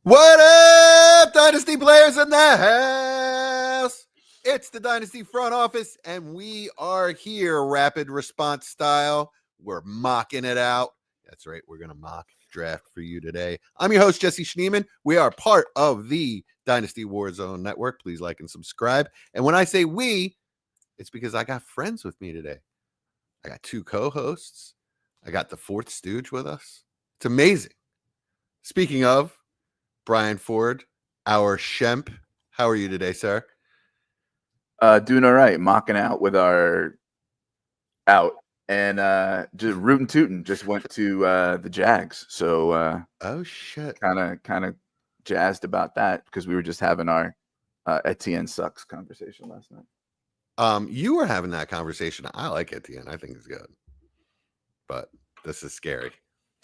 What up, Dynasty players in the house? It's the Dynasty front office, and we are here rapid response style. We're mocking it out. That's right. We're going to mock draft for you today. I'm your host, Jesse Schneeman. We are part of the Dynasty Warzone Network. Please like and subscribe. And when I say we, it's because I got friends with me today. I got two co-hosts. I got the fourth stooge with us. It's amazing. Speaking of, Brian Ford, our Shemp. How are you today, sir? Doing all right. Mocking out with our out and just rootin' tootin'. Just went to the Jags, so oh shit, kind of jazzed about that because we were just having our Etienne sucks conversation last night. You were having that conversation. I like Etienne. I think it's good, but this is scary.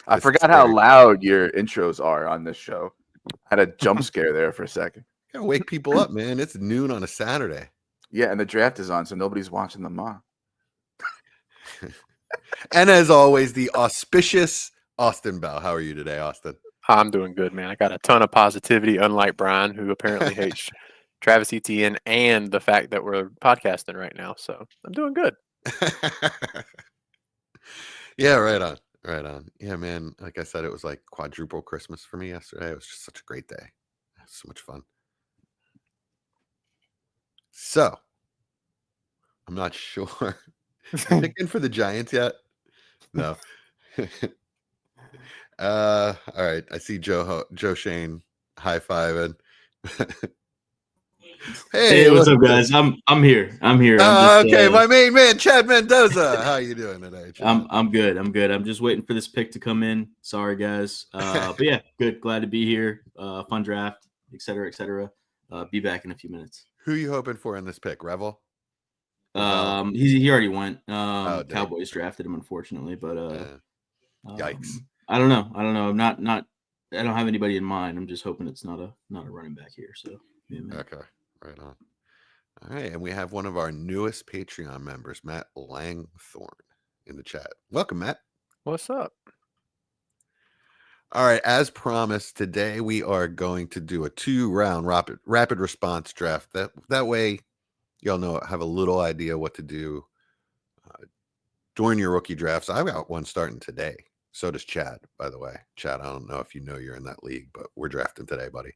I forgot how loud your intros are on this show. I had a jump scare there for a second. Gotta wake people up, man. It's noon on a Saturday. Yeah, and the draft is on, so nobody's watching the mock. And as always, the auspicious Austin Bell. How are you today, Austin? I'm doing good, man. I got a ton of positivity, unlike Brian, who apparently hates Travis Etienne and the fact that we're podcasting right now. So I'm doing good. Yeah, right on. Right on. Yeah, man. Like I said, it was like quadruple Christmas for me yesterday. It was just such a great day. It was so much fun. So, I'm not sure. Picking for the Giants yet? No. All right. I see Joe Shane high-fiving. Hey, what's up, guys? I'm here. Okay, my main man, Chad Mendoza. How you doing today, Chad? I'm good. I'm just waiting for this pick to come in. Sorry, guys. But yeah, good. Glad to be here. Fun draft, et cetera. Be back in a few minutes. Who are you hoping for in this pick, Revel? He already went. Cowboys drafted him, unfortunately, but yikes. I don't know. I'm not. I don't have anybody in mind. I'm just hoping it's not a running back here. So yeah, okay. Right on. All right. And we have one of our newest Patreon members, Matt Langthorne, in the chat. Welcome, Matt. What's up? All right. As promised, today we are going to do a 2-round rapid response draft. That way, y'all have a little idea what to do during your rookie drafts. I've got one starting today. So does Chad, by the way. Chad, I don't know if you know you're in that league, but we're drafting today, buddy.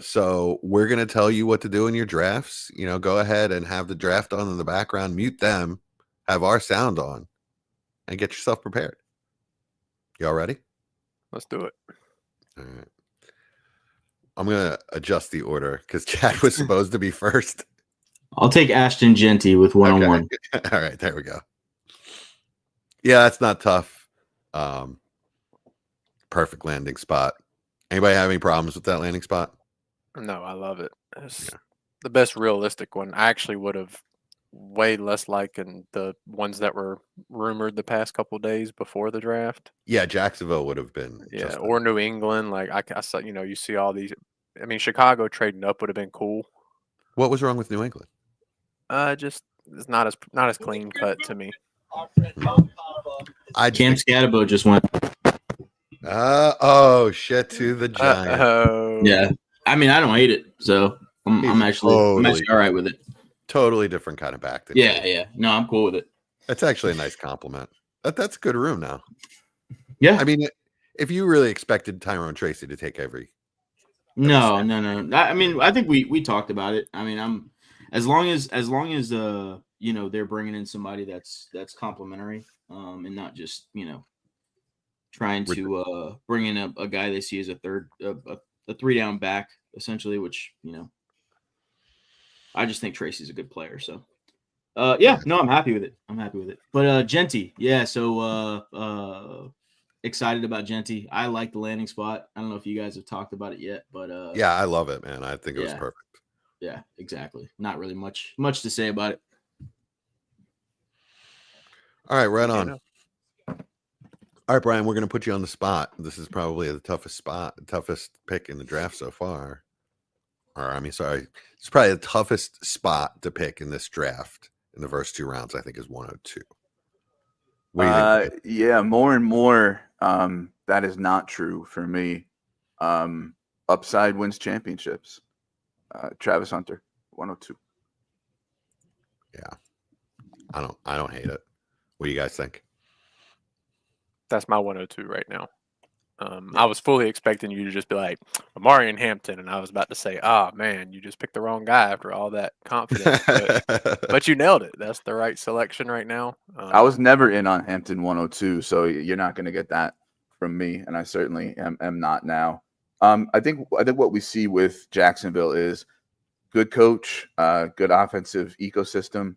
So we're going to tell you what to do in your drafts. Go ahead and have the draft on in the background, mute them, have our sound on, and get yourself prepared. Y'all ready? Let's do it. All right. I'm going to adjust the order because Chad was supposed to be first. I'll take Ashton Genty with 1-on-1. All right, there we go. Yeah, that's not tough. Perfect landing spot. Anybody have any problems with that landing spot? No, I love it. It's the best realistic one. I actually would have way less liking the ones that were rumored the past couple of days before the draft. Yeah, Jacksonville would have been. Yeah, or New England. Like I saw, you see all these. I mean, Chicago trading up would have been cool. What was wrong with New England? Just it's not as clean cut to me. Cam Scatterbo just went. Oh shit! To the Giants. Yeah, I mean, I don't hate it, so I'm actually all right with it. Totally different kind of back. Yeah. No, I'm cool with it. That's actually a nice compliment. That's a good room now. Yeah, I mean, if you really expected Tyrone Tracy to take every. No. I mean, I think we talked about it. I mean, as long as they're bringing in somebody that's complimentary, and not just trying to bring in a guy they see as a 3-down back, essentially, which, I just think Tracy's a good player. So, I'm happy with it. But Genty, yeah, so excited about Genty. I like the landing spot. I don't know if you guys have talked about it yet, but yeah, I love it, man. I think it was perfect. Yeah, exactly. Not really much to say about it. All right, right on. All right, Brian, we're going to put you on the spot. This is probably the toughest pick in the draft so far. It's probably the toughest spot to pick in this draft in the first 2 rounds, I think, is 102. What do you think? Yeah, more and more, that is not true for me. Upside wins championships. Travis Hunter, 102. Yeah. I don't hate it. What do you guys think? That's my 102 right now. I was fully expecting you to just be like Amari and Hampton, and I was about to say, "Ah, man, you just picked the wrong guy after all that confidence." But you nailed it. That's the right selection right now. I was never in on Hampton 102, so you're not going to get that from me, and I certainly am not now. I think what we see with Jacksonville is good coach, good offensive ecosystem.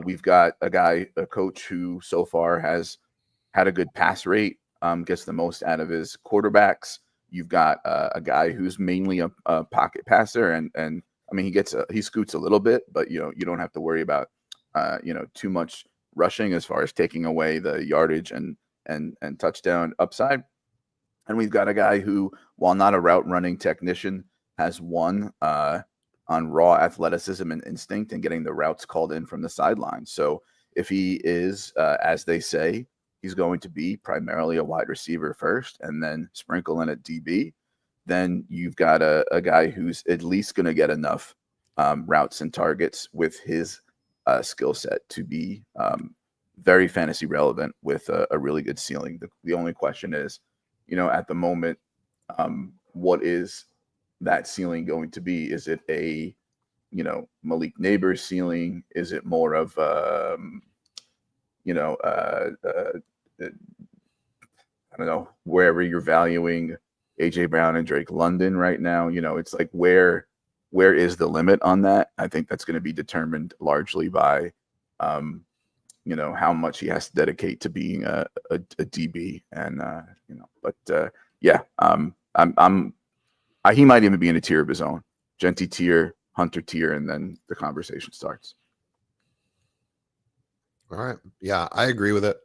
We've got a coach who so far has had a good pass rate, gets the most out of his quarterbacks. You've got a guy who's mainly a pocket passer, and I mean he scoots a little bit, but you don't have to worry about too much rushing as far as taking away the yardage and touchdown upside. And we've got a guy who, while not a route running technician, has won on raw athleticism and instinct and getting the routes called in from the sideline. So if he is, as they say, he's going to be primarily a wide receiver first and then sprinkle in a DB, then you've got a guy who's at least going to get enough routes and targets with his skill set to be very fantasy relevant with a really good ceiling. The only question is, at the moment, what is that ceiling going to be? Is it a, Malik Neighbors ceiling? Is it more of, I don't know, wherever you're valuing AJ Brown and Drake London right now, it's like, where is the limit on that? I think that's going to be determined largely by, how much he has to dedicate to being a DB, and he might even be in a tier of his own, Genty tier, Hunter tier, and then the conversation starts. All right. Yeah, I agree with it.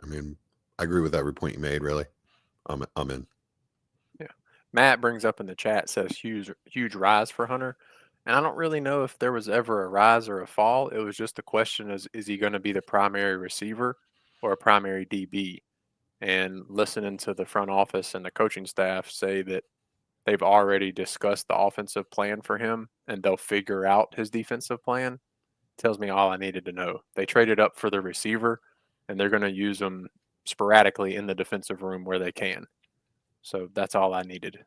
I mean, I agree with every point you made, really. I'm in. Yeah. Matt brings up in the chat, says huge rise for Hunter. And I don't really know if there was ever a rise or a fall. It was just the question is he going to be the primary receiver or a primary DB? And listening to the front office and the coaching staff say that they've already discussed the offensive plan for him and they'll figure out his defensive plan tells me all I needed to know. They traded up for the receiver and they're going to use him sporadically in the defensive room where they can. So that's all I needed.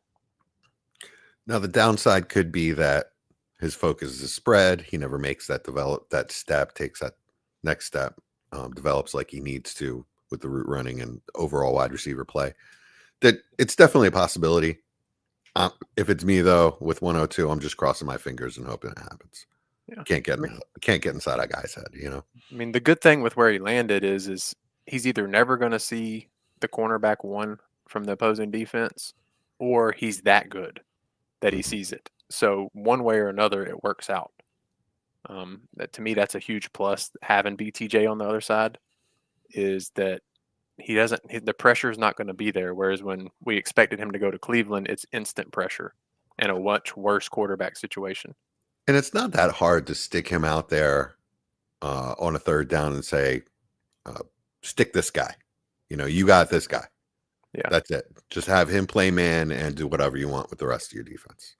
Now, the downside could be that his focus is spread. He never makes that step, takes that next step, develops like he needs to with the route running and overall wide receiver play. That it's definitely a possibility. If it's me though, with 102, I'm just crossing my fingers and hoping it happens. Yeah. Can't get inside that guy's head, I mean, the good thing with where he landed is he's either never going to see the cornerback one from the opposing defense, or he's that good that he sees it. So one way or another, it works out. To me, that's a huge plus. Having BTJ on the other side is that the pressure is not going to be there. Whereas when we expected him to go to Cleveland, it's instant pressure and a much worse quarterback situation. And it's not that hard to stick him out there on a third down and say, stick this guy. You got this guy. Yeah, that's it. Just have him play man and do whatever you want with the rest of your defense.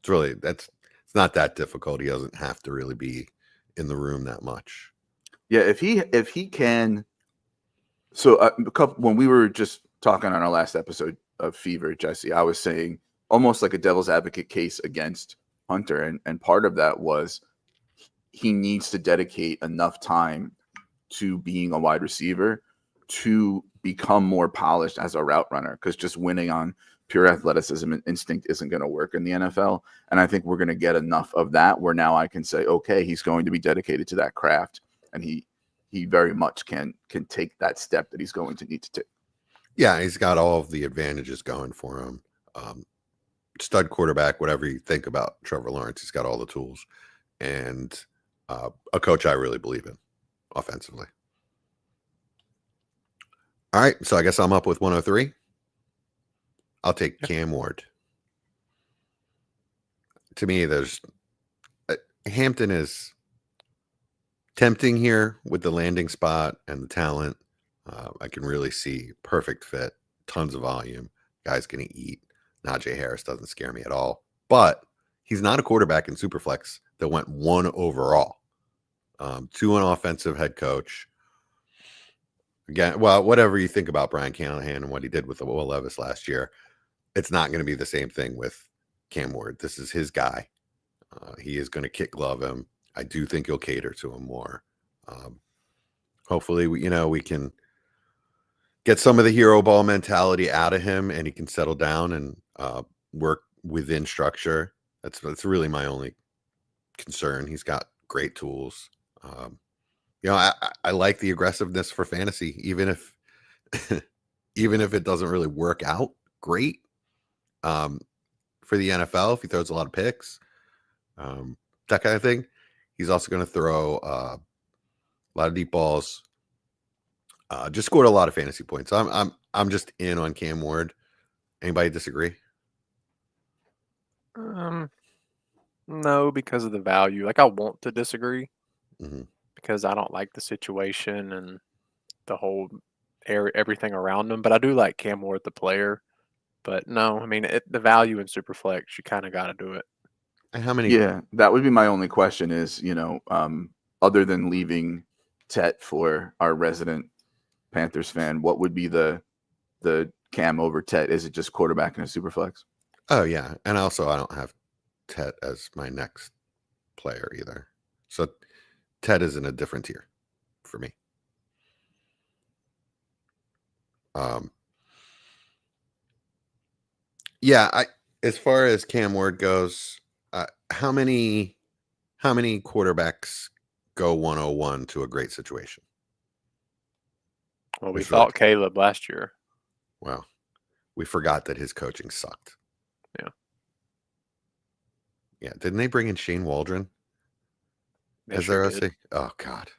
It's not that difficult. He doesn't have to really be in the room that much. Yeah, if he can. So when we were just talking on our last episode of Fever, Jesse, I was saying almost like a devil's advocate case against Hunter, and part of that was he needs to dedicate enough time to being a wide receiver to become more polished as a route runner, because just winning on pure athleticism and instinct isn't going to work in the NFL. And I think we're going to get enough of that where now I can say, okay, he's going to be dedicated to that craft, and he very much can take that step that he's going to need to take. Yeah, he's got all of the advantages going for him. Stud quarterback, whatever you think about Trevor Lawrence, he's got all the tools, and a coach I really believe in offensively. All right, so I guess I'm up with 103. I'll take Cam Ward. To me, there's Hampton is tempting here with the landing spot and the talent. I can really see perfect fit, tons of volume. Guy's going to eat. Najee Harris doesn't scare me at all, but he's not a quarterback in Superflex that went 1 overall. 2 an offensive head coach. Again, well, whatever you think about Brian Callahan and what he did with Will Levis last year, it's not going to be the same thing with Cam Ward. This is his guy. He is going to kick glove him. I do think he'll cater to him more. Hopefully, we can get some of the hero ball mentality out of him, and he can settle down and work within structure. That's really my only concern. He's got great tools. I like the aggressiveness for fantasy, even if it doesn't really work out great. For the NFL, if he throws a lot of picks, that kind of thing. He's also going to throw a lot of deep balls. Just scored a lot of fantasy points. I'm just in on Cam Ward. Anybody disagree? No, because of the value. Like, I want to disagree Mhm. because I don't like the situation and the whole everything around him. But I do like Cam Ward, the player. But no, I mean, the value in Superflex, you kind of got to do it. And how many? Yeah, that would be my only question is, other than leaving Tet for our resident Panthers fan, what would be the Cam over Tet? Is it just quarterback in a super flex? Oh yeah, and also I don't have Tet as my next player either, so Tet is in a different tier for me. Yeah, as far as Cam Ward goes, how many quarterbacks go 101 to a great situation? Well, we It's thought Caleb last year. Well, we forgot that his coaching sucked. Yeah. Didn't they bring in Shane Waldron as their OC? Oh God,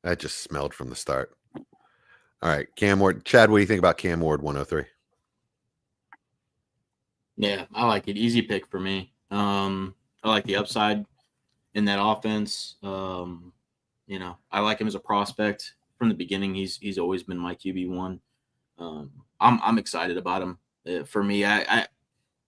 that just smelled from the start. All right, Cam Ward. Chad, what do you think about Cam Ward 103? Yeah, I like it. Easy pick for me. I like the upside in that offense. I like him as a prospect from the beginning. He's always been my QB1. I'm excited about him. For me,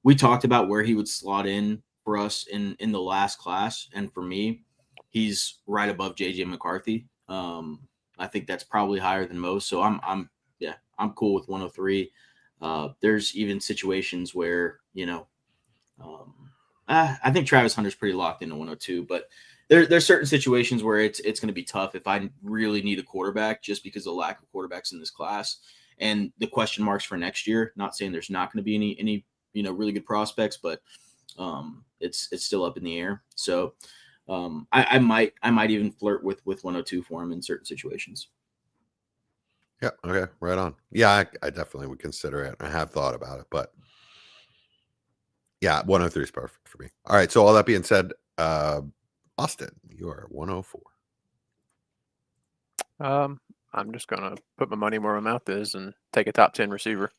we talked about where he would slot in for us in the last class, and for me, he's right above JJ McCarthy. I think that's probably higher than most. So I'm cool with 103. There's even situations where, I think Travis Hunter's pretty locked into 102, but there's certain situations where it's going to be tough if I really need a quarterback just because of the lack of quarterbacks in this class and the question marks for next year. Not saying there's not going to be any really good prospects, but it's still up in the air. So I might even flirt with 102 for him in certain situations. Yeah. Okay. Right on. Yeah, I definitely would consider it. I have thought about it, but yeah, 103 is perfect for me. All right. So all that being said, Austin, you are 104. I'm just gonna put my money where my mouth is and take a top 10 receiver.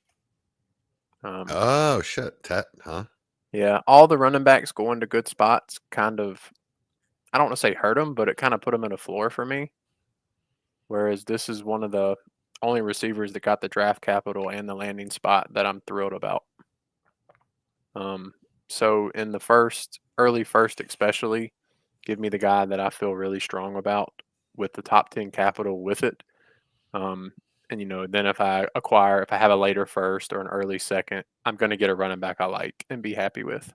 Oh shit, Tet, huh? Yeah, all the running backs going to good spots kind of, I don't want to say hurt them, but it kind of put them in a floor for me. Whereas this is one of the only receivers that got the draft capital and the landing spot that I'm thrilled about. So in the early first especially, give me the guy that I feel really strong about with the top 10 capital with it. And then if I have a later first or an early second, I'm going to get a running back I like and be happy with.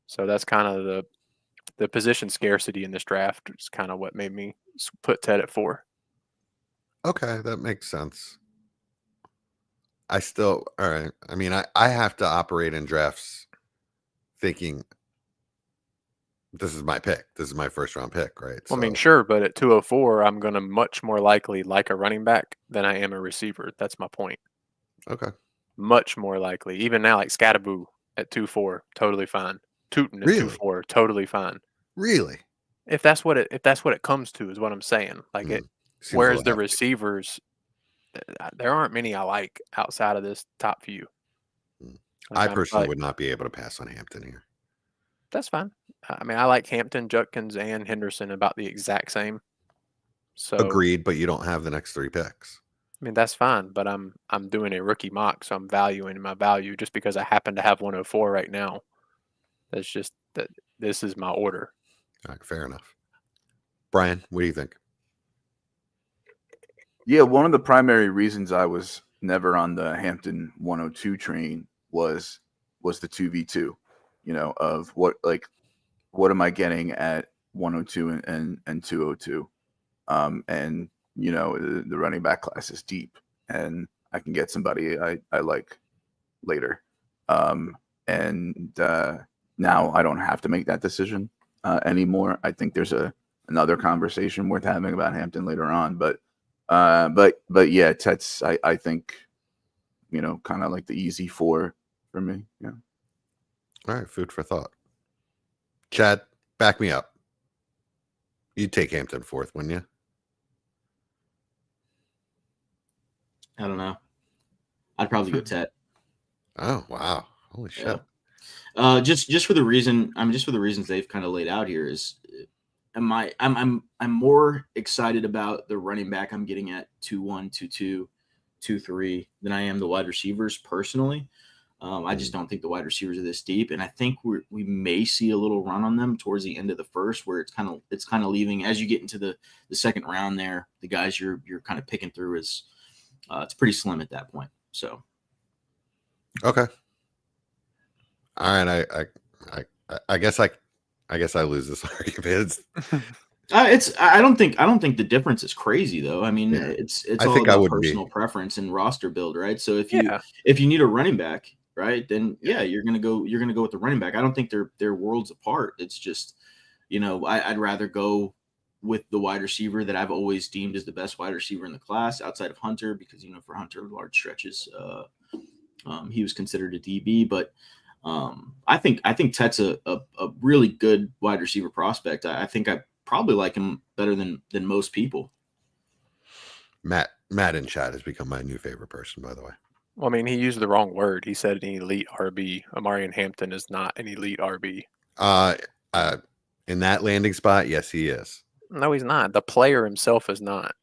So that's kind of the position scarcity in this draft is kind of what made me put Ted at 4. Okay, that makes sense. All right. I mean, I have to operate in drafts thinking this is my pick. This is my first round pick, right? Well, I mean, sure, but at 204, I'm going to much more likely like a running back than I am a receiver. That's my point. Okay. Much more likely. Even now, like Scattaboo at 2-4, totally fine. Tootin at Really? 2-4, totally fine. Really? If that's what it comes to, is what I'm saying. Like it. Seems Whereas a the little hefty. receivers, there aren't many I like outside of this top few. I personally would not be able to pass on Hampton here. That's fine. I mean, I like Hampton, Judkins, and Henderson about the exact same. So agreed, but you don't have the next 3 picks. mean, that's fine, but I'm doing a rookie mock, so I'm valuing my value just because I happen to have 104 right now. That's just that this is my order. All right, fair enough. Brian, what do you think? Yeah, one of the primary reasons I was never on the Hampton 102 train was the 2v2, of what am I getting at 102 and 202? And the running back class is deep, and I can get somebody I like later. And now I don't have to make that decision anymore. I think there's another conversation worth having about Hampton later on, but yeah, Tet's I think kind of like the easy 4 for me. Yeah. All right, food for thought. Chad, back me up. You'd take Hampton 4th, wouldn't you? I don't know. I'd probably go Tet. Oh wow! Holy shit! Yeah. Just for the reasons they've kind of laid out here is, I'm more excited about the running back I'm getting at 2-1, 2-2, 2-3 than I am the wide receivers personally. I just don't think the wide receivers are this deep, and I think we may see a little run on them towards the end of the first, where it's kind of leaving as you get into the second round. There, the guys you're kind of picking through is it's pretty slim at that point. So, okay, all right. I guess I lose this argument. I don't think the difference is crazy though. I mean, Yeah. it's I all think I about wouldn't personal be. preference and roster build, right? So if Yeah. you need a running back, right, then yeah, you're gonna go with the running back. I don't think they're worlds apart. It's just, I'd rather go with the wide receiver that I've always deemed as the best wide receiver in the class outside of Hunter, because for Hunter large stretches he was considered a DB, but I think Tet's a really good wide receiver prospect. I think I probably like him better than most people. Matt in chat has become my new favorite person, by the way. Well, I mean, he used the wrong word. He said an elite RB. Amarian Hampton is not an elite RB. In that landing spot, yes, he is. No, he's not. The player himself is not.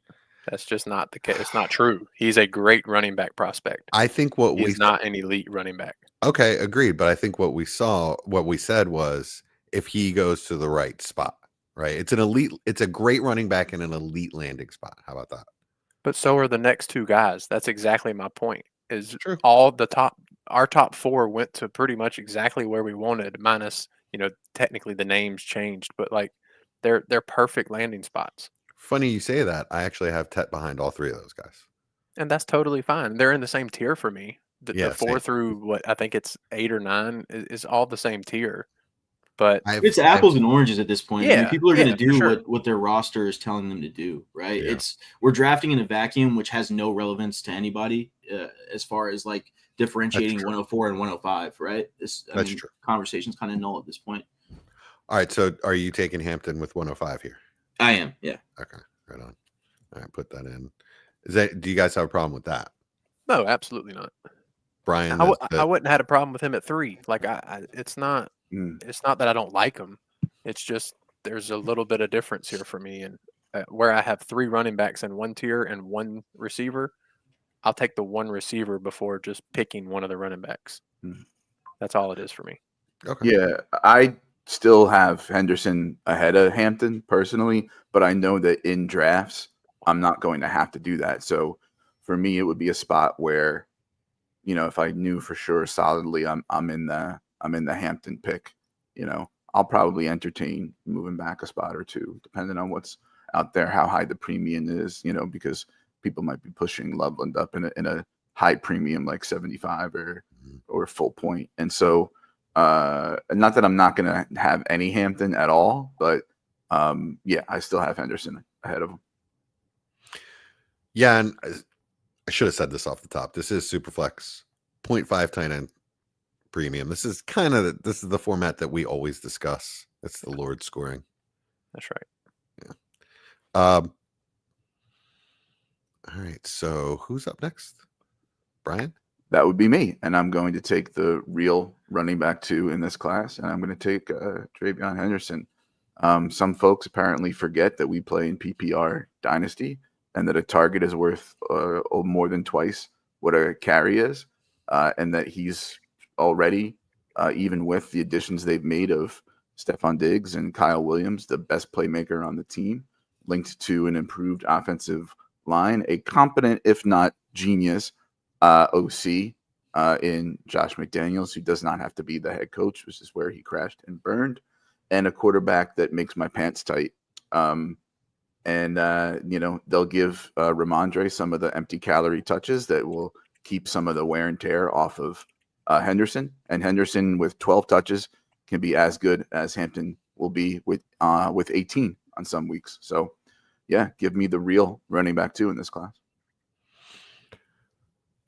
That's just not the case. It's not true. He's a great running back prospect. I think He's not an elite running back. Okay, agreed. But I think what we said was if he goes to the right spot, right? It's a great running back in an elite landing spot. How about that? But so are the next two guys. That's exactly my point. Is True. Our top 4 went to pretty much exactly where we wanted, minus, technically the names changed, but like they're perfect landing spots. Funny you say that. I actually have Tet behind all 3 of those guys. And that's totally fine. They're in the same tier for me. The 4 same. through what I think it's 8 or 9 is all the same tier. But it's apples and oranges at this point. Yeah, I mean, people are going to do sure. what their roster is telling them to do, right? Yeah. We're drafting in a vacuum, which has no relevance to anybody as far as like differentiating 104 and 105, right? That's true. Conversation's kind of null at this point. All right, so are you taking Hampton with 105 here? I am, yeah. Okay, right on. All right, put that in. Do you guys have a problem with that? No, absolutely not. Brian, I wouldn't have had a problem with him at 3. Like it's not that I don't like him. It's just there's a little bit of difference here for me, and where I have 3 running backs in one tier and 1 receiver, I'll take the 1 receiver before just picking one of the running backs. That's all it is for me. Okay. Yeah, I still have Henderson ahead of Hampton personally, but I know that in drafts I'm not going to have to do that. So for me, it would be a spot where, if I knew for sure solidly I'm in the Hampton pick, I'll probably entertain moving back a spot or 2, depending on what's out there, how high the premium is, because people might be pushing Loveland up in a high premium like 75 or full point. And so not that I'm not going to have any Hampton at all, but yeah, I still have Henderson ahead of him. Yeah, and I should have said this off the top. This is Superflex 0.5 tight end premium. This is the format that we always discuss. It's the Lord scoring. That's right. Yeah. All right. So who's up next? Brian? That would be me. And I'm going to take the real running back 2 in this class, and I'm going to take Travion Henderson. Some folks apparently forget that we play in PPR Dynasty. and that a target is worth more than twice what a carry is, and that he's already, even with the additions they've made of Stephon Diggs and Kyle Williams, the best playmaker on the team, linked to an improved offensive line, a competent, if not genius, OC in Josh McDaniels, who does not have to be the head coach, which is where he crashed and burned, and a quarterback that makes my pants tight. They'll give Ramondre some of the empty calorie touches that will keep some of the wear and tear off of Henderson. And Henderson with 12 touches can be as good as Hampton will be with 18 on some weeks. So, yeah, give me the real running back 2 in this class.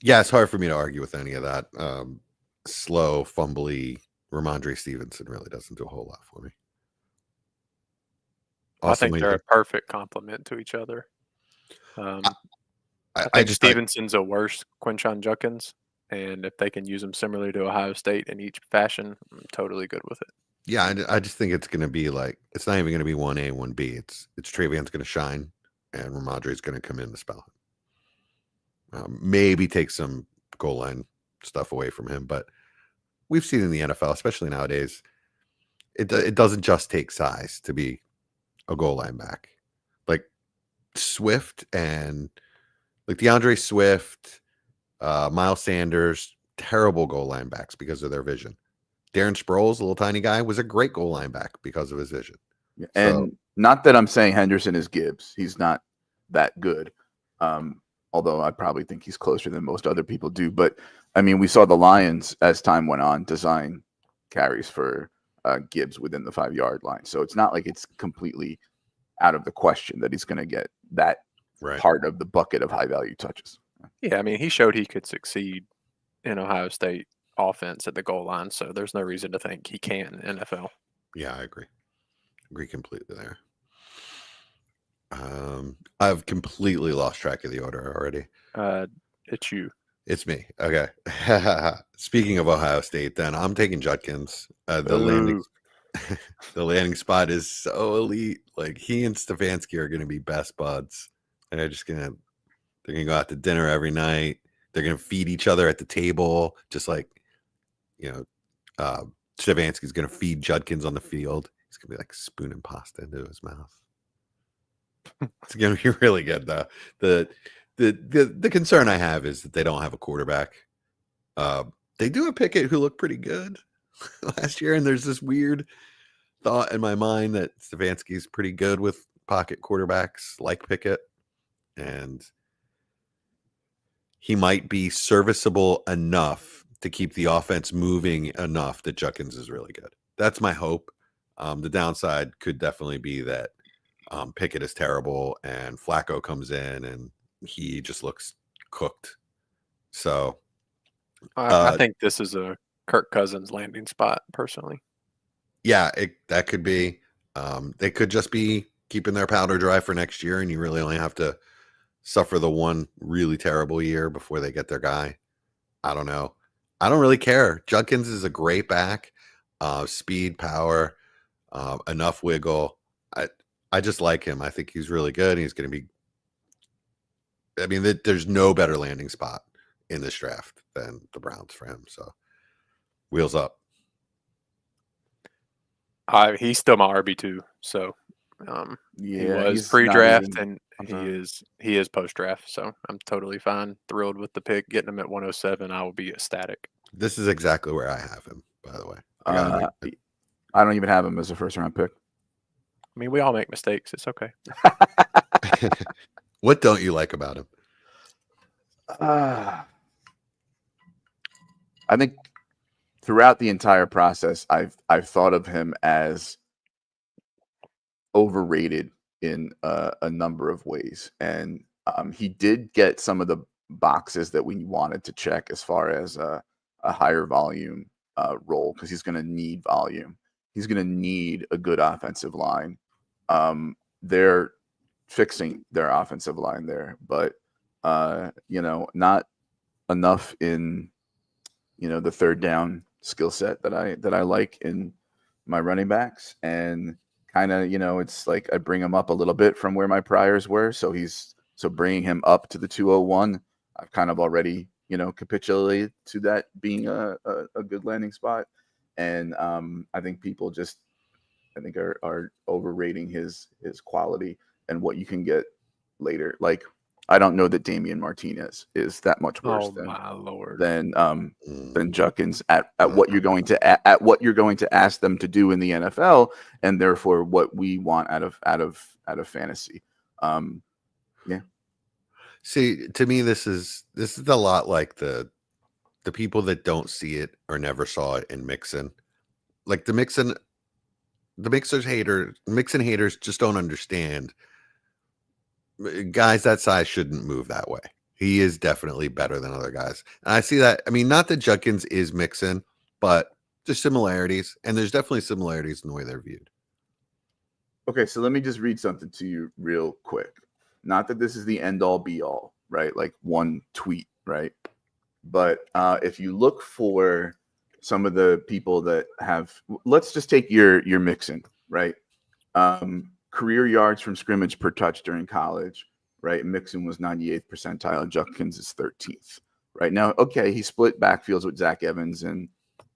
Yeah, it's hard for me to argue with any of that. Slow, fumbly Ramondre Stevenson really doesn't do a whole lot for me. I think they're a perfect complement to each other. I think Stevenson's a worse Quinshon Judkins, and if they can use him similarly to Ohio State in each fashion, I'm totally good with it. Yeah, I just think it's going to be like, it's not even going to be 1A, 1B. It's Travian's going to shine, and Ramondre's going to come in to spell him. Maybe take some goal line stuff away from him, but we've seen in the NFL, especially nowadays, it doesn't just take size to be a goal line back. Like Swift and like DeAndre Swift, Miles Sanders, terrible goal line backs because of their vision. Darren Sproles, a little tiny guy, was a great goal line back because of his vision. And not that I'm saying Henderson is Gibbs. He's not that good. Although I probably think he's closer than most other people do. But, I mean, we saw the Lions, as time went on, design carries for Gibbs within the 5-yard line. So it's not like it's completely out of the question that he's going to get that part of the bucket of high-value touches. Yeah, I mean, he showed he could succeed in Ohio State offense at the goal line, so there's no reason to think he can't in NFL. Yeah, I agree. Agree completely there. I've completely lost track of the order already. It's you. It's me. Okay. Speaking of Ohio State, then I'm taking Judkins. The landing spot is so elite. Like he and Stefanski are going to be best buds, and they're going to go out to dinner every night. They're going to feed each other at the table, just like Stefanski's going to feed Judkins on the field. He's going to be like spooning pasta into his mouth. It's going to be really good, though. The concern I have is that they don't have a quarterback. They do have Pickett, who looked pretty good last year, and there's this weird thought in my mind that Stefanski's pretty good with pocket quarterbacks like Pickett, and he might be serviceable enough to keep the offense moving enough that Judkins is really good. That's my hope. The downside could definitely be that Pickett is terrible and Flacco comes in and he just looks cooked. So I think this is a Kirk Cousins landing spot, personally. Yeah, that could be. They could just be keeping their powder dry for next year, and you really only have to suffer the one really terrible year before they get their guy. I don't know. I don't really care. Judkins is a great back. Speed, power, enough wiggle. I just like him. I think he's really good. He's going to be. I mean, there's no better landing spot in this draft than the Browns for him. So, wheels up. He's still my RB2. So, he was pre-draft and he is post-draft. So, I'm totally fine. Thrilled with the pick. Getting him at 107, I will be ecstatic. This is exactly where I have him, by the way. I don't even have him as a first-round pick. I mean, we all make mistakes. It's okay. What don't you like about him? I think throughout the entire process, I've thought of him as overrated in a number of ways, and he did get some of the boxes that we wanted to check as far as a higher volume role, because he's going to need volume. He's going to need a good offensive line. They're fixing their offensive line there, but not enough in the third down skill set that I like in my running backs, and kind of it's like I bring him up a little bit from where my priors were, so he's So bringing him up to the 201, I've kind of already, capitulated to that being a good landing spot. And I think people just, are overrating his quality and what you can get later. Like, I don't know that Damian Martinez is that much worse Oh my lord. than Judkins at what you're going to ask them to do in the NFL, and therefore what we want out of fantasy. Yeah. See, to me, this is a lot like the people that don't see it or never saw it in Mixon. Like the Mixon haters just don't understand. Guys that size shouldn't move that way. He is definitely better than other guys. And I see that. I mean, not that Judkins is Mixon, but there's similarities, and there's definitely similarities in the way they're viewed. Okay, so let me just read something to you real quick. Not that this is the end all be all, right? Like one tweet, right? But if you look for some of the people that have, let's just take your Mixon, right? Career yards from scrimmage per touch during college, right? Mixon was 98th percentile. Judkins is 13th. Right now, okay, he split backfields with Zach Evans and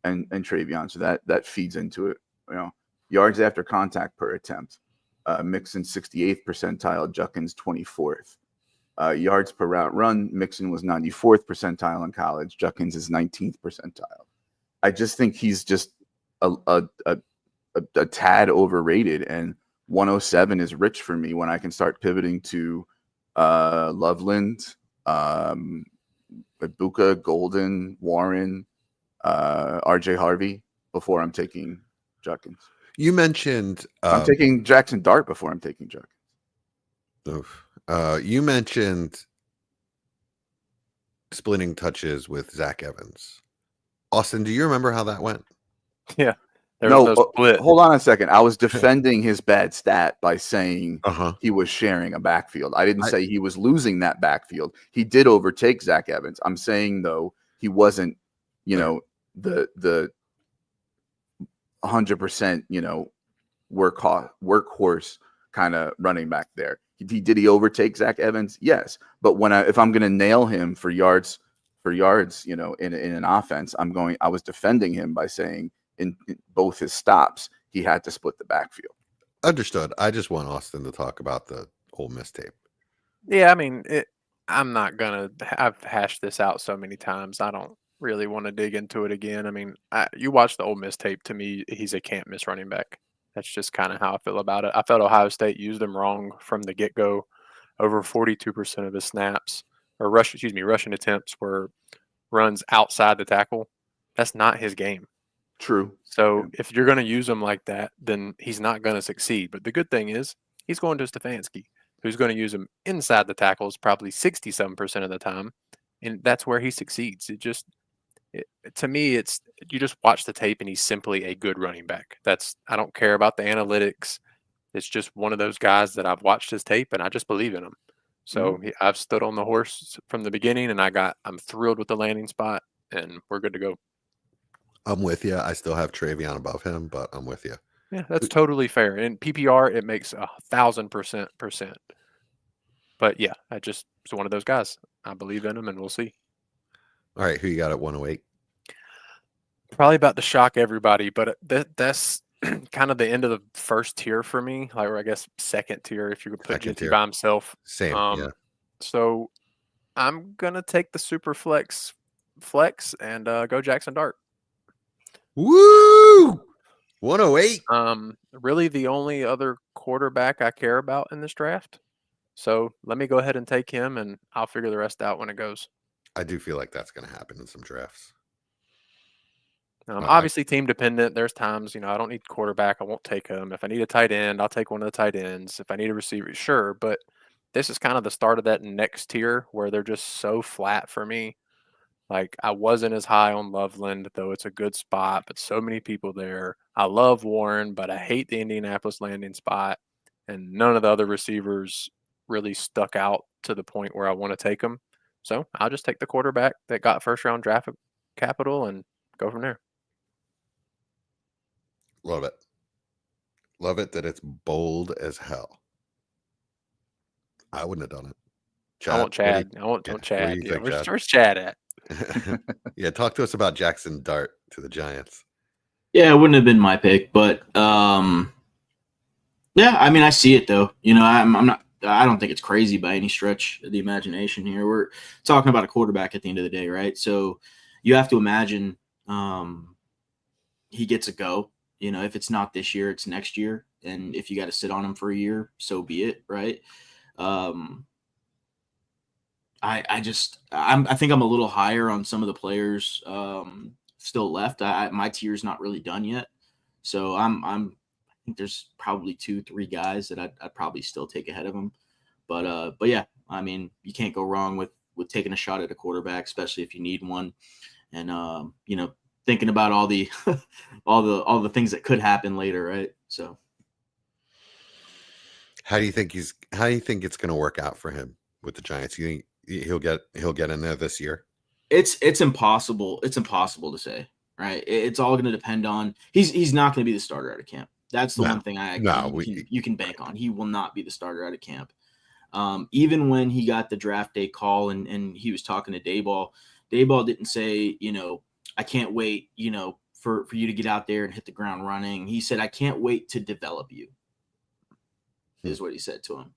Travion, so that feeds into it. Yards after contact per attempt. Mixon 68th percentile, Judkins 24th. Yards per route run, Mixon was 94th percentile in college. Judkins is 19th percentile. I just think he's just a tad overrated, and 107 is rich for me when I can start pivoting to Loveland, Ibuka, Golden, Warren, RJ Harvey before I'm taking Judkins. You mentioned I'm taking Jackson Dart before I'm taking Judkins. You mentioned splitting touches with Zach Evans. Austin, do you remember how that went? Yeah. There was no split. Hold on a second. I was defending his bad stat by saying he was sharing a backfield. I didn't say he was losing that backfield. He did overtake Zach Evans. I'm saying, though, he wasn't, the 100%, workhorse kind of running back there. Did he overtake Zach Evans? Yes. But if I'm going to nail him for yards, in an offense, I was defending him by saying in both his stops, he had to split the backfield. Understood. I just want Austin to talk about the Ole Miss tape. Yeah, I mean, I'm not going to. I've hashed this out so many times. I don't really want to dig into it again. I mean, you watch the Ole Miss tape. To me, he's a can't miss running back. That's just kind of how I feel about it. I felt Ohio State used him wrong from the get-go. Over 42% of his snaps or rushing attempts were runs outside the tackle. That's not his game. True. So if you're going to use him like that, then he's not going to succeed. But the good thing is he's going to Stefanski, who's going to use him inside the tackles probably 67% of the time, and that's where he succeeds. To me, you just watch the tape and he's simply a good running back. I don't care about the analytics. It's just one of those guys that I've watched his tape and I just believe in him. So I've stood on the horse from the beginning, and I'm thrilled with the landing spot, and we're good to go. I'm with you. I still have Travion above him, but I'm with you. Yeah, that's totally fair. In PPR, it makes 1,000%. But yeah, it's one of those guys. I believe in him, and we'll see. All right, who you got at 108? Probably about to shock everybody, but that's kind of the end of the first tier for me. Like, or I guess second tier if you could put Jinty by himself. Same. Yeah. So I'm gonna take the super flex and go Jackson Dart. Woo! 108. Really the only other quarterback I care about in this draft. So let me go ahead and take him, and I'll figure the rest out when it goes. I do feel like that's going to happen in some drafts. Obviously, team dependent. There's times, I don't need quarterback. I won't take him. If I need a tight end, I'll take one of the tight ends. If I need a receiver, sure. But this is kind of the start of that next tier where they're just so flat for me. Like, I wasn't as high on Loveland, though it's a good spot, but so many people there. I love Warren, but I hate the Indianapolis landing spot. And none of the other receivers really stuck out to the point where I want to take them. So I'll just take the quarterback that got first-round draft capital and go from there. Love it. Love it that it's bold as hell. I wouldn't have done it. I want Chad. I want Chad. Yeah, where's Chad at? Yeah, talk to us about Jackson Dart to the Giants. Yeah, it wouldn't have been my pick, but yeah, I mean, I see it though. You know, I'm not. I don't think it's crazy by any stretch of the imagination here. We're talking about a quarterback at the end of the day, right? So you have to imagine he gets a go. You know, if it's not this year, it's next year, and if you got to sit on him for a year, so be it, right? I think I'm a little higher on some of the players still left. My tier's not really done yet, so I think there's probably 2-3 guys that I'd probably still take ahead of him. But yeah, I mean, you can't go wrong with taking a shot at a quarterback, especially if you need one, and you know, thinking about all the all the things that could happen later, right? So, how do you think it's going to work out for him with the Giants? You think he'll get in there this year? It's impossible. It's impossible to say, right? It's all going to depend on he's not going to be the starter out of camp. That's the one thing you can bank on. He will not be the starter out of camp. Even when he got the draft day call and he was talking to Dayball didn't say, you know, I can't wait, you know, for you to get out there and hit the ground running. He said, I can't wait to develop you, is what he said to him.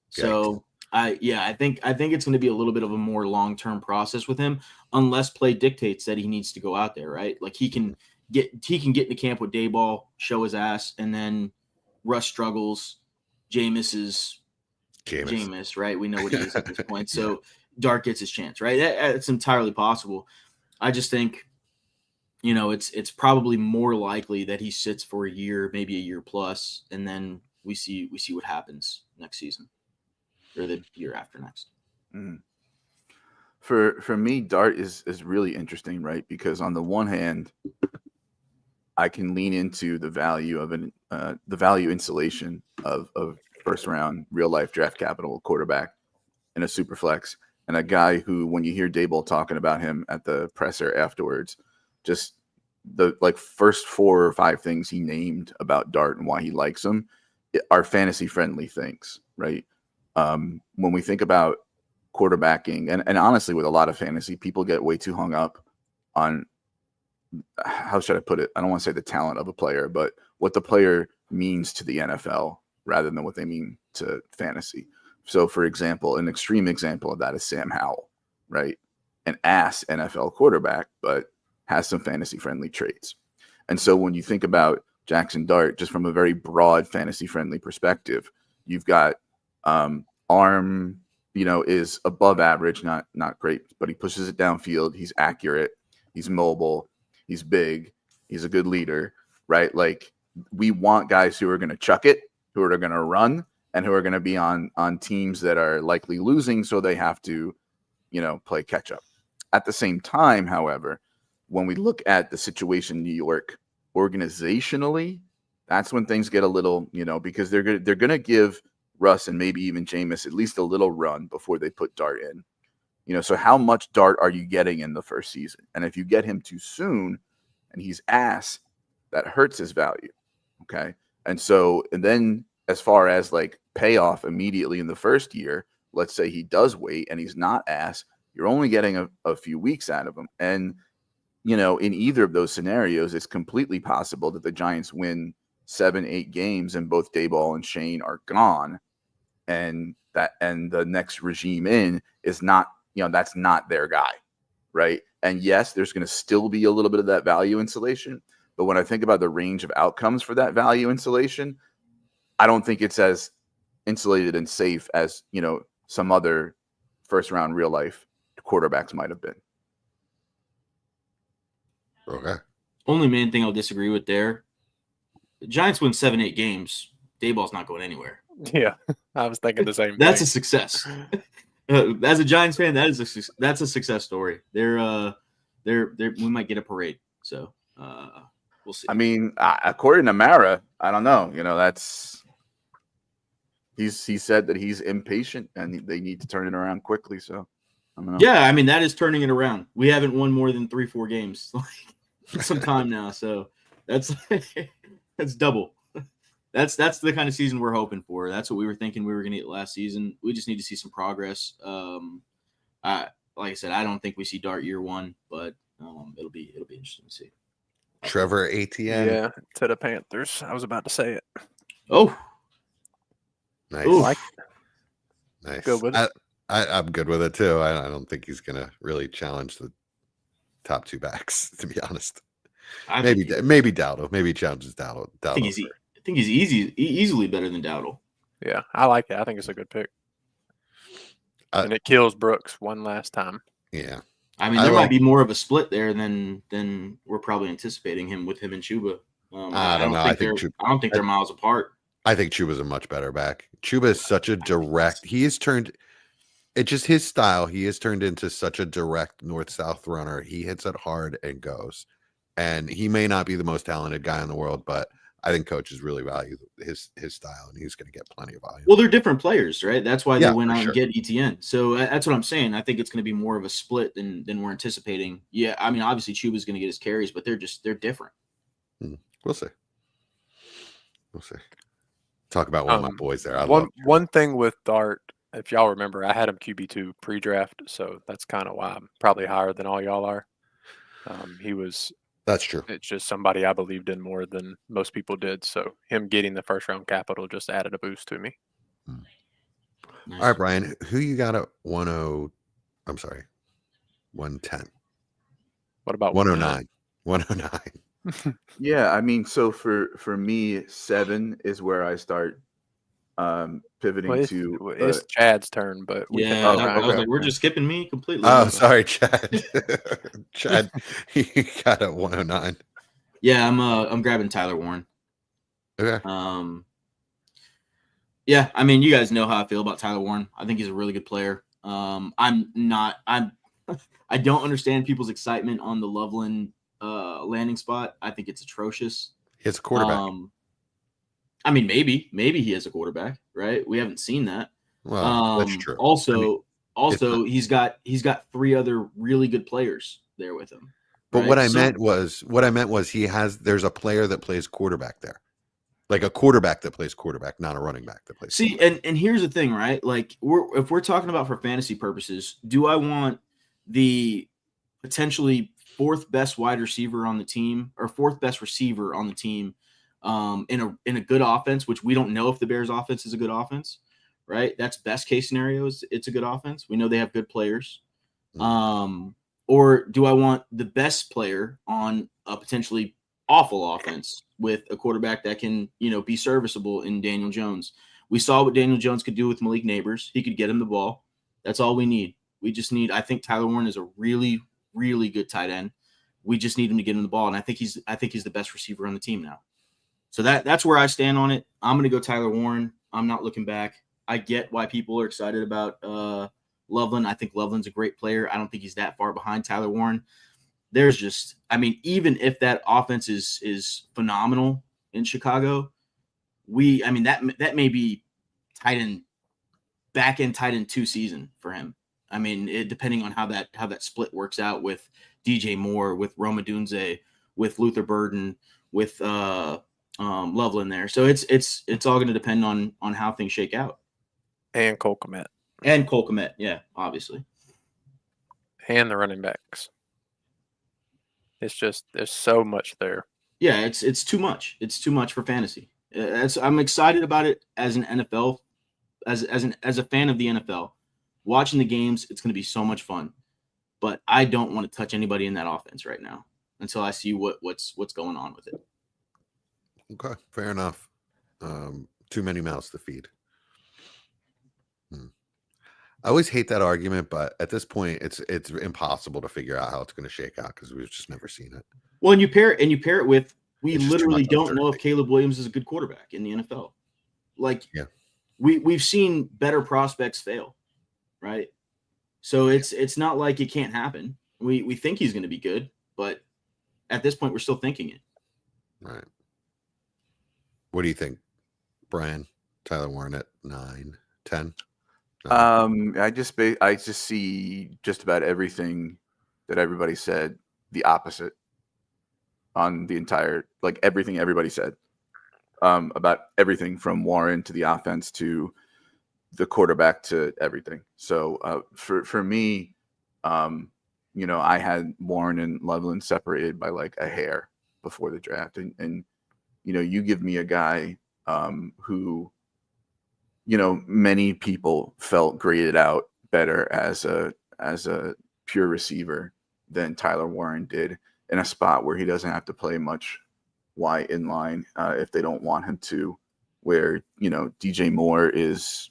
So I think it's going to be a little bit of a more long-term process with him, unless play dictates that he needs to go out there, right? Like he can get into camp with Dayball, show his ass, and then Russ struggles. Jameis is Jameis, right? We know what he is at this point. So Dart gets his chance, right? It's entirely possible. I just think, you know, it's probably more likely that he sits for a year, maybe a year plus, and then we see what happens next season or the year after next. Mm. For me, Dart is really interesting, right? Because on the one hand, I can lean into the value of the value insulation of first round real life draft capital quarterback in a super flex, and a guy who, when you hear Daboll talking about him at the presser afterwards, just the first 4 or 5 things he named about Dart and why he likes him are fantasy friendly things, right? When we think about quarterbacking, and honestly, with a lot of fantasy, people get way too hung up on, how should I put it? I don't want to say the talent of a player, but what the player means to the NFL rather than what they mean to fantasy. So, for example, an extreme example of that is Sam Howell, right? An ass NFL quarterback, but has some fantasy-friendly traits. And so when you think about Jackson Dart, just from a very broad fantasy-friendly perspective, you've got arm, you know, is above average, not great, but he pushes it downfield. He's accurate. He's mobile. He's big. He's a good leader, right? Like, we want guys who are going to chuck it, who are going to run, and who are going to be on teams that are likely losing, so they have to, you know, play catch up. At the same time, however, when we look at the situation in New York organizationally, that's when things get a little, you know, because they're going to give Russ and maybe even Jameis at least a little run before they put Dart in. You know, so how much Dart are you getting in the first season? And if you get him too soon and he's ass, that hurts his value. Okay. And then as far as like payoff immediately in the first year, let's say he does wait and he's not ass, you're only getting a few weeks out of him. And, you know, in either of those scenarios, it's completely possible that the Giants win 7-8 games and both Dayball and Shane are gone. And the next regime in is not, you know, that's not their guy. Right. And yes, there's going to still be a little bit of that value insulation. But when I think about the range of outcomes for that value insulation, I don't think it's as insulated and safe as, you know, some other first round real life quarterbacks might have been. Okay. Only main thing I'll disagree with there, the Giants win 7-8 games. Dayball's not going anywhere. Yeah, I was thinking the same That's thing. a success. As a Giants fan, that's a success story. They're we might get a parade. So we'll see. I mean, according to Mara, I don't know. You know, he said that he's impatient and they need to turn it around quickly. So I don't know. Yeah, I mean, that is turning it around. We haven't won more than 3-4 games some time now. So that's double. That's the kind of season we're hoping for. That's what we were thinking we were going to get last season. We just need to see some progress. Like I said, I don't think we see Dart year one, but it'll be interesting to see. Trevor Etienne. Yeah, to the Panthers. I was about to say it. Oh, Nice. Ooh. Like, Nice. Good with it. I'm good with it too. I don't think he's gonna really challenge the top two backs, to be honest. Maybe Dowdle. Maybe he challenges Dowdle. I think he's easily better than Dowdle. Yeah, I like it. I think it's a good pick. And it kills Brooks one last time. Yeah. I mean, there might be more of a split there than we're probably anticipating with him and Chuba. I don't know. I don't think they're miles apart. I think Chuba's a much better back. Chuba is such a direct. He has turned. It's just his style. He has turned into such a direct north-south runner. He hits it hard and goes. And he may not be the most talented guy in the world, but I think coaches really value his style, and he's going to get plenty of volume. Well, they're different players, right? That's why they went out sure. and get Etienne. So that's what I'm saying. I think it's going to be more of a split than we're anticipating. Yeah, I mean, obviously Chuba's going to get his carries, but they're different. We'll see. Talk about one of my boys there. One thing with Dart, if y'all remember, I had him QB2 pre-draft, so that's kind of why I'm probably higher than all y'all are. That's true. It's just somebody I believed in more than most people did. So him getting the first round capital just added a boost to me. Nice. All right, Brian, who you got at 110? What about 109? 109. Yeah, I mean, so for me, 7 is where I start pivoting to. It's Chad's turn, but we can I was like, we're just skipping me completely. Oh, sorry, Chad. Chad, he got at 109. Yeah, I'm grabbing Tyler Warren. Okay. Yeah, I mean, you guys know how I feel about Tyler Warren. I think he's a really good player. I don't understand people's excitement on the Loveland landing spot. I think it's atrocious. He's a quarterback. I mean, maybe he has a quarterback, right? We haven't seen that. Well, that's true. Also, he's got 3 other really good players there with him. But right? what I meant was there's a player that plays quarterback there. Like a quarterback that plays quarterback, not a running back that plays. See, and here's the thing, right? Like if we're talking about for fantasy purposes, do I want the potentially 4th best wide receiver on the team or 4th best receiver on the team in a good offense, which we don't know if the Bears offense is a good offense, right? That's best case scenarios. It's a good offense. We know they have good players. Or do I want the best player on a potentially awful offense with a quarterback that can, be serviceable in Daniel Jones? We saw what Daniel Jones could do with Malik Neighbors. He could get him the ball. That's all we need. We just need, I think Tyler Warren is a really, really good tight end. We just need him to get him the ball. And I think he's the best receiver on the team now. So that's where I stand on it. I'm going to go Tyler Warren. I'm not looking back. I get why people are excited about Loveland. I think Loveland's a great player. I don't think he's that far behind Tyler Warren. There's just, I mean, even if that offense is phenomenal in Chicago, that may be back end tight end 2 season for him. I mean, depending on how that split works out with DJ Moore, with Roma Dunze, with Luther Burden, with Loveland there. So it's all going to depend on how things shake out. And Cole Kmet. Yeah, obviously. And the running backs. It's just there's so much there. Yeah, it's too much. It's too much for fantasy. I'm excited about it as an NFL, as a fan of the NFL. Watching the games, it's going to be so much fun. But I don't want to touch anybody in that offense right now until I see what's going on with it. Okay, fair enough. Too many mouths to feed. I always hate that argument, but at this point, it's impossible to figure out how it's going to shake out because we've just never seen it. Well, and you pair it with we literally don't know if Caleb Williams is a good quarterback in the NFL. Like, yeah, we've seen better prospects fail, right? So it's not like it can't happen. We think he's going to be good, but at this point, we're still thinking it. Right. What do you think, Brian? Tyler Warren at 9, 10? I just see just about everything that everybody said the opposite on the entire, like everything everybody said. about everything from Warren to the offense to the quarterback to everything. So for me, I had Warren and Loveland separated by like a hair before the draft, and you give me a guy who many people felt graded out better as a pure receiver than Tyler Warren did, in a spot where he doesn't have to play much wide in line if they don't want him to, where DJ Moore is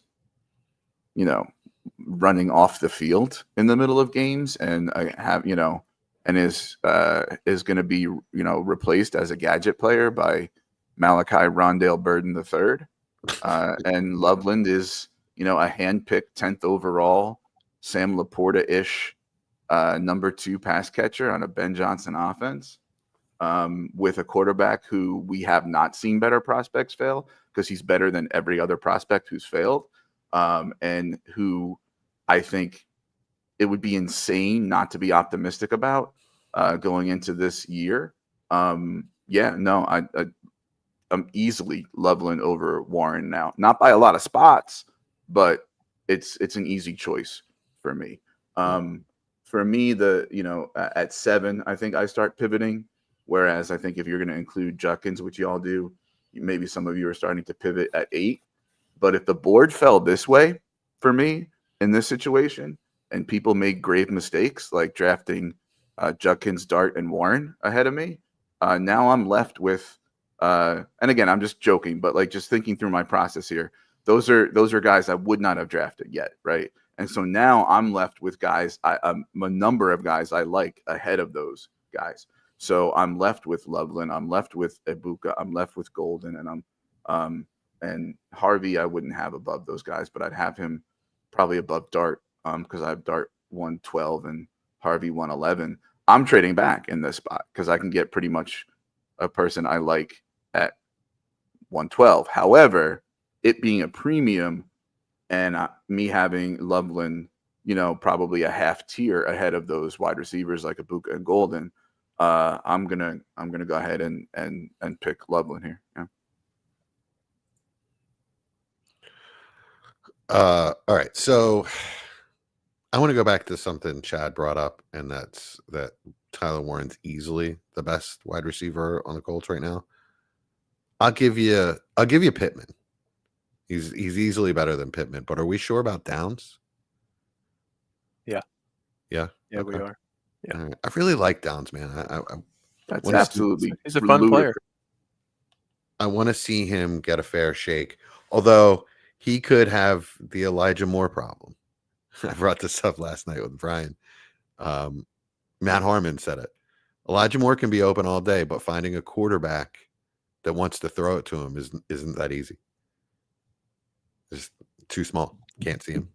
running off the field in the middle of games and and is going to be replaced as a gadget player by Malachi Rondale Burden III. And Loveland is, a hand-picked 10th overall, Sam Laporta-ish number 2 pass catcher on a Ben Johnson offense, with a quarterback who we have not seen better prospects fail, because he's better than every other prospect who's failed, and who I think it would be insane not to be optimistic about going into this year. I'm easily Loveland over Warren now, not by a lot of spots, but it's an easy choice for me. For me, at 7, I think I start pivoting. Whereas I think if you're going to include Judkins, which y'all do, maybe some of you are starting to pivot at 8. But if the board fell this way for me in this situation, and people made grave mistakes like drafting Judkins, Dart, and Warren ahead of me, now I'm left with. And again, I'm just joking, but like just thinking through my process here, those are guys I would not have drafted yet, right? And so now I'm left with guys, a number of guys I like ahead of those guys. So I'm left with Loveland, I'm left with Ibuka, I'm left with Golden, and and Harvey I wouldn't have above those guys, but I'd have him probably above Dart, because I have Dart 112 and Harvey 111. I'm trading back in this spot because I can get pretty much a person I like at 112. However, it being a premium and me having Loveland, probably a half tier ahead of those wide receivers like Ibuka and Golden, I'm gonna go ahead and pick Loveland here. Yeah. All right, so I want to go back to something Chad brought up, and that's that Tyler Warren's easily the best wide receiver on the Colts right now. I'll give you Pittman. He's easily better than Pittman, but are we sure about Downs? Yeah. Okay. We are. Yeah. Right. I really like Downs, man. That's absolutely. He's a fun player. I want to see him get a fair shake, although he could have the Elijah Moore problem. I brought this up last night with Brian. Matt Harmon said it. Elijah Moore can be open all day, but finding a quarterback that wants to throw it to him isn't that easy. Just too small. Can't see him.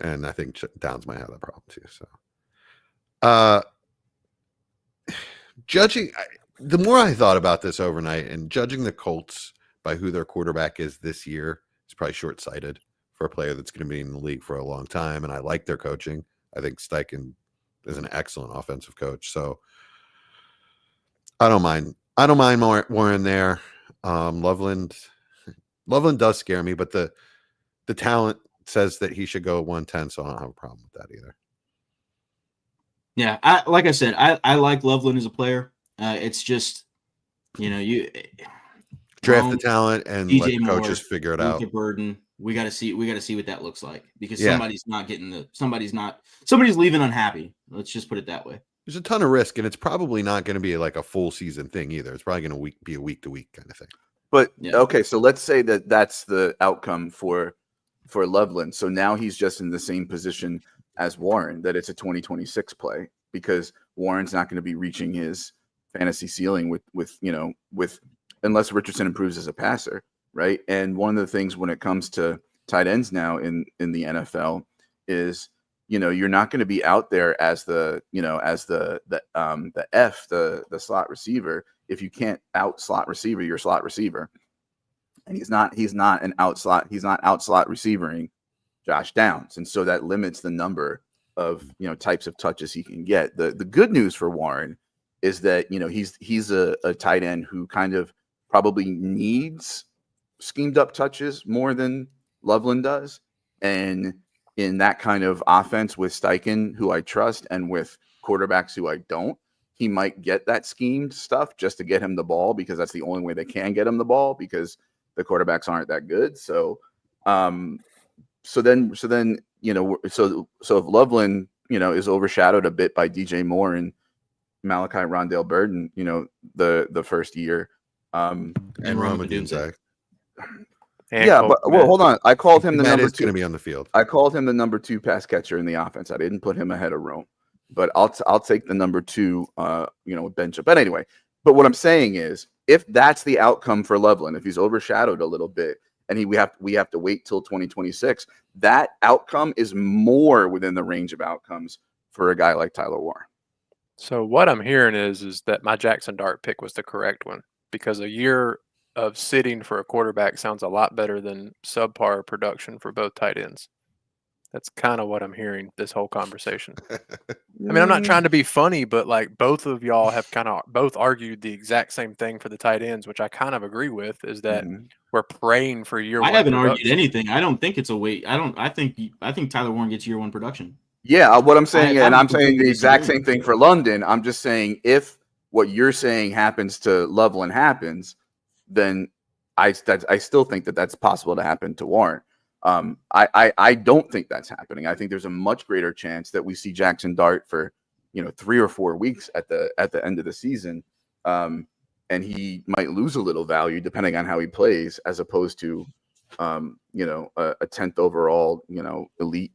And I think Downs might have that problem too. So, the more I thought about this overnight, and judging the Colts by who their quarterback is this year is probably short-sighted for a player that's going to be in the league for a long time. And I like their coaching. I think Steichen is an excellent offensive coach. So I don't mind Warren there. Loveland does scare me, but the talent says that he should go 110, so I don't have a problem with that either. Yeah, like I said, I like Loveland as a player. It's just, you draft the talent and DJ let the coaches Moore, figure it out. Burden. We got to see what that looks like, because somebody's leaving unhappy. Let's just put it that way. There's a ton of risk, and it's probably not going to be like a full season thing either. It's probably going to be a week to week kind of thing. But okay, so let's say that that's the outcome for Loveland. So now he's just in the same position as Warren, that it's a 2026 play, because Warren's not going to be reaching his fantasy ceiling with unless Richardson improves as a passer, right? And one of the things when it comes to tight ends now in the NFL is, you're not going to be out there as the slot receiver if you can't out slot receiver your slot receiver. And he's not out slot receivering Josh Downs. And so that limits the number of, types of touches he can get. The good news for Warren is that, he's a tight end who kind of probably needs schemed up touches more than Loveland does. And in that kind of offense with Steichen, who I trust, and with quarterbacks who I don't, he might get that schemed stuff just to get him the ball, because that's the only way they can get him the ball, because the quarterbacks aren't that good. So then if Loveland, is overshadowed a bit by DJ Moore and Malachi Rondale Burden, the first year, and Rome Rome Odunze. And yeah, Cole but Kmet. hold on. I called him the That number is 2. going to be on the field. I called him the number 2 pass catcher in the offense. I didn't put him ahead of Rome, but I'll take the number 2, bench up. But anyway, but what I'm saying is, if that's the outcome for Loveland, if he's overshadowed a little bit, and we have to wait till 2026, that outcome is more within the range of outcomes for a guy like Tyler Warren. So what I'm hearing is that my Jackson Dart pick was the correct one, because a year of sitting for a quarterback sounds a lot better than subpar production for both tight ends. That's kind of what I'm hearing this whole conversation. I mean, I'm not trying to be funny, but like both of y'all have kind of both argued the exact same thing for the tight ends, which I kind of agree with, is that we're praying for year one. I haven't production. argued anything. I don't think it's a wait. I think Tyler Warren gets year one production. Yeah, what I'm saying, and I'm saying the completely exact disagree. same thing for London. I'm just saying, if what you're saying happens to Loveland happens, then I still think that that's possible to happen to Warren. I don't think that's happening. I think there's a much greater chance that we see Jackson Dart for 3 or 4 weeks at the end of the season, and he might lose a little value depending on how he plays, as opposed to a 10th overall elite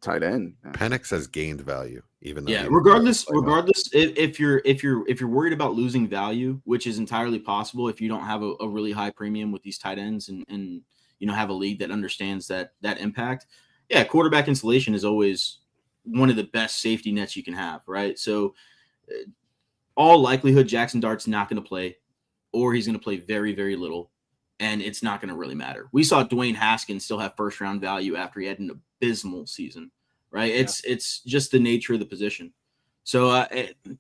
tight end. Penix has gained value, even though regardless, if you're worried about losing value, which is entirely possible if you don't have a really high premium with these tight ends and have a league that understands that impact. Yeah, quarterback insulation is always one of the best safety nets you can have, right? So all likelihood Jackson Dart's not going to play, or he's going to play very, very little, and it's not going to really matter. We saw Dwayne Haskins still have first round value after he had an abysmal season, right? Yeah. It's just the nature of the position. So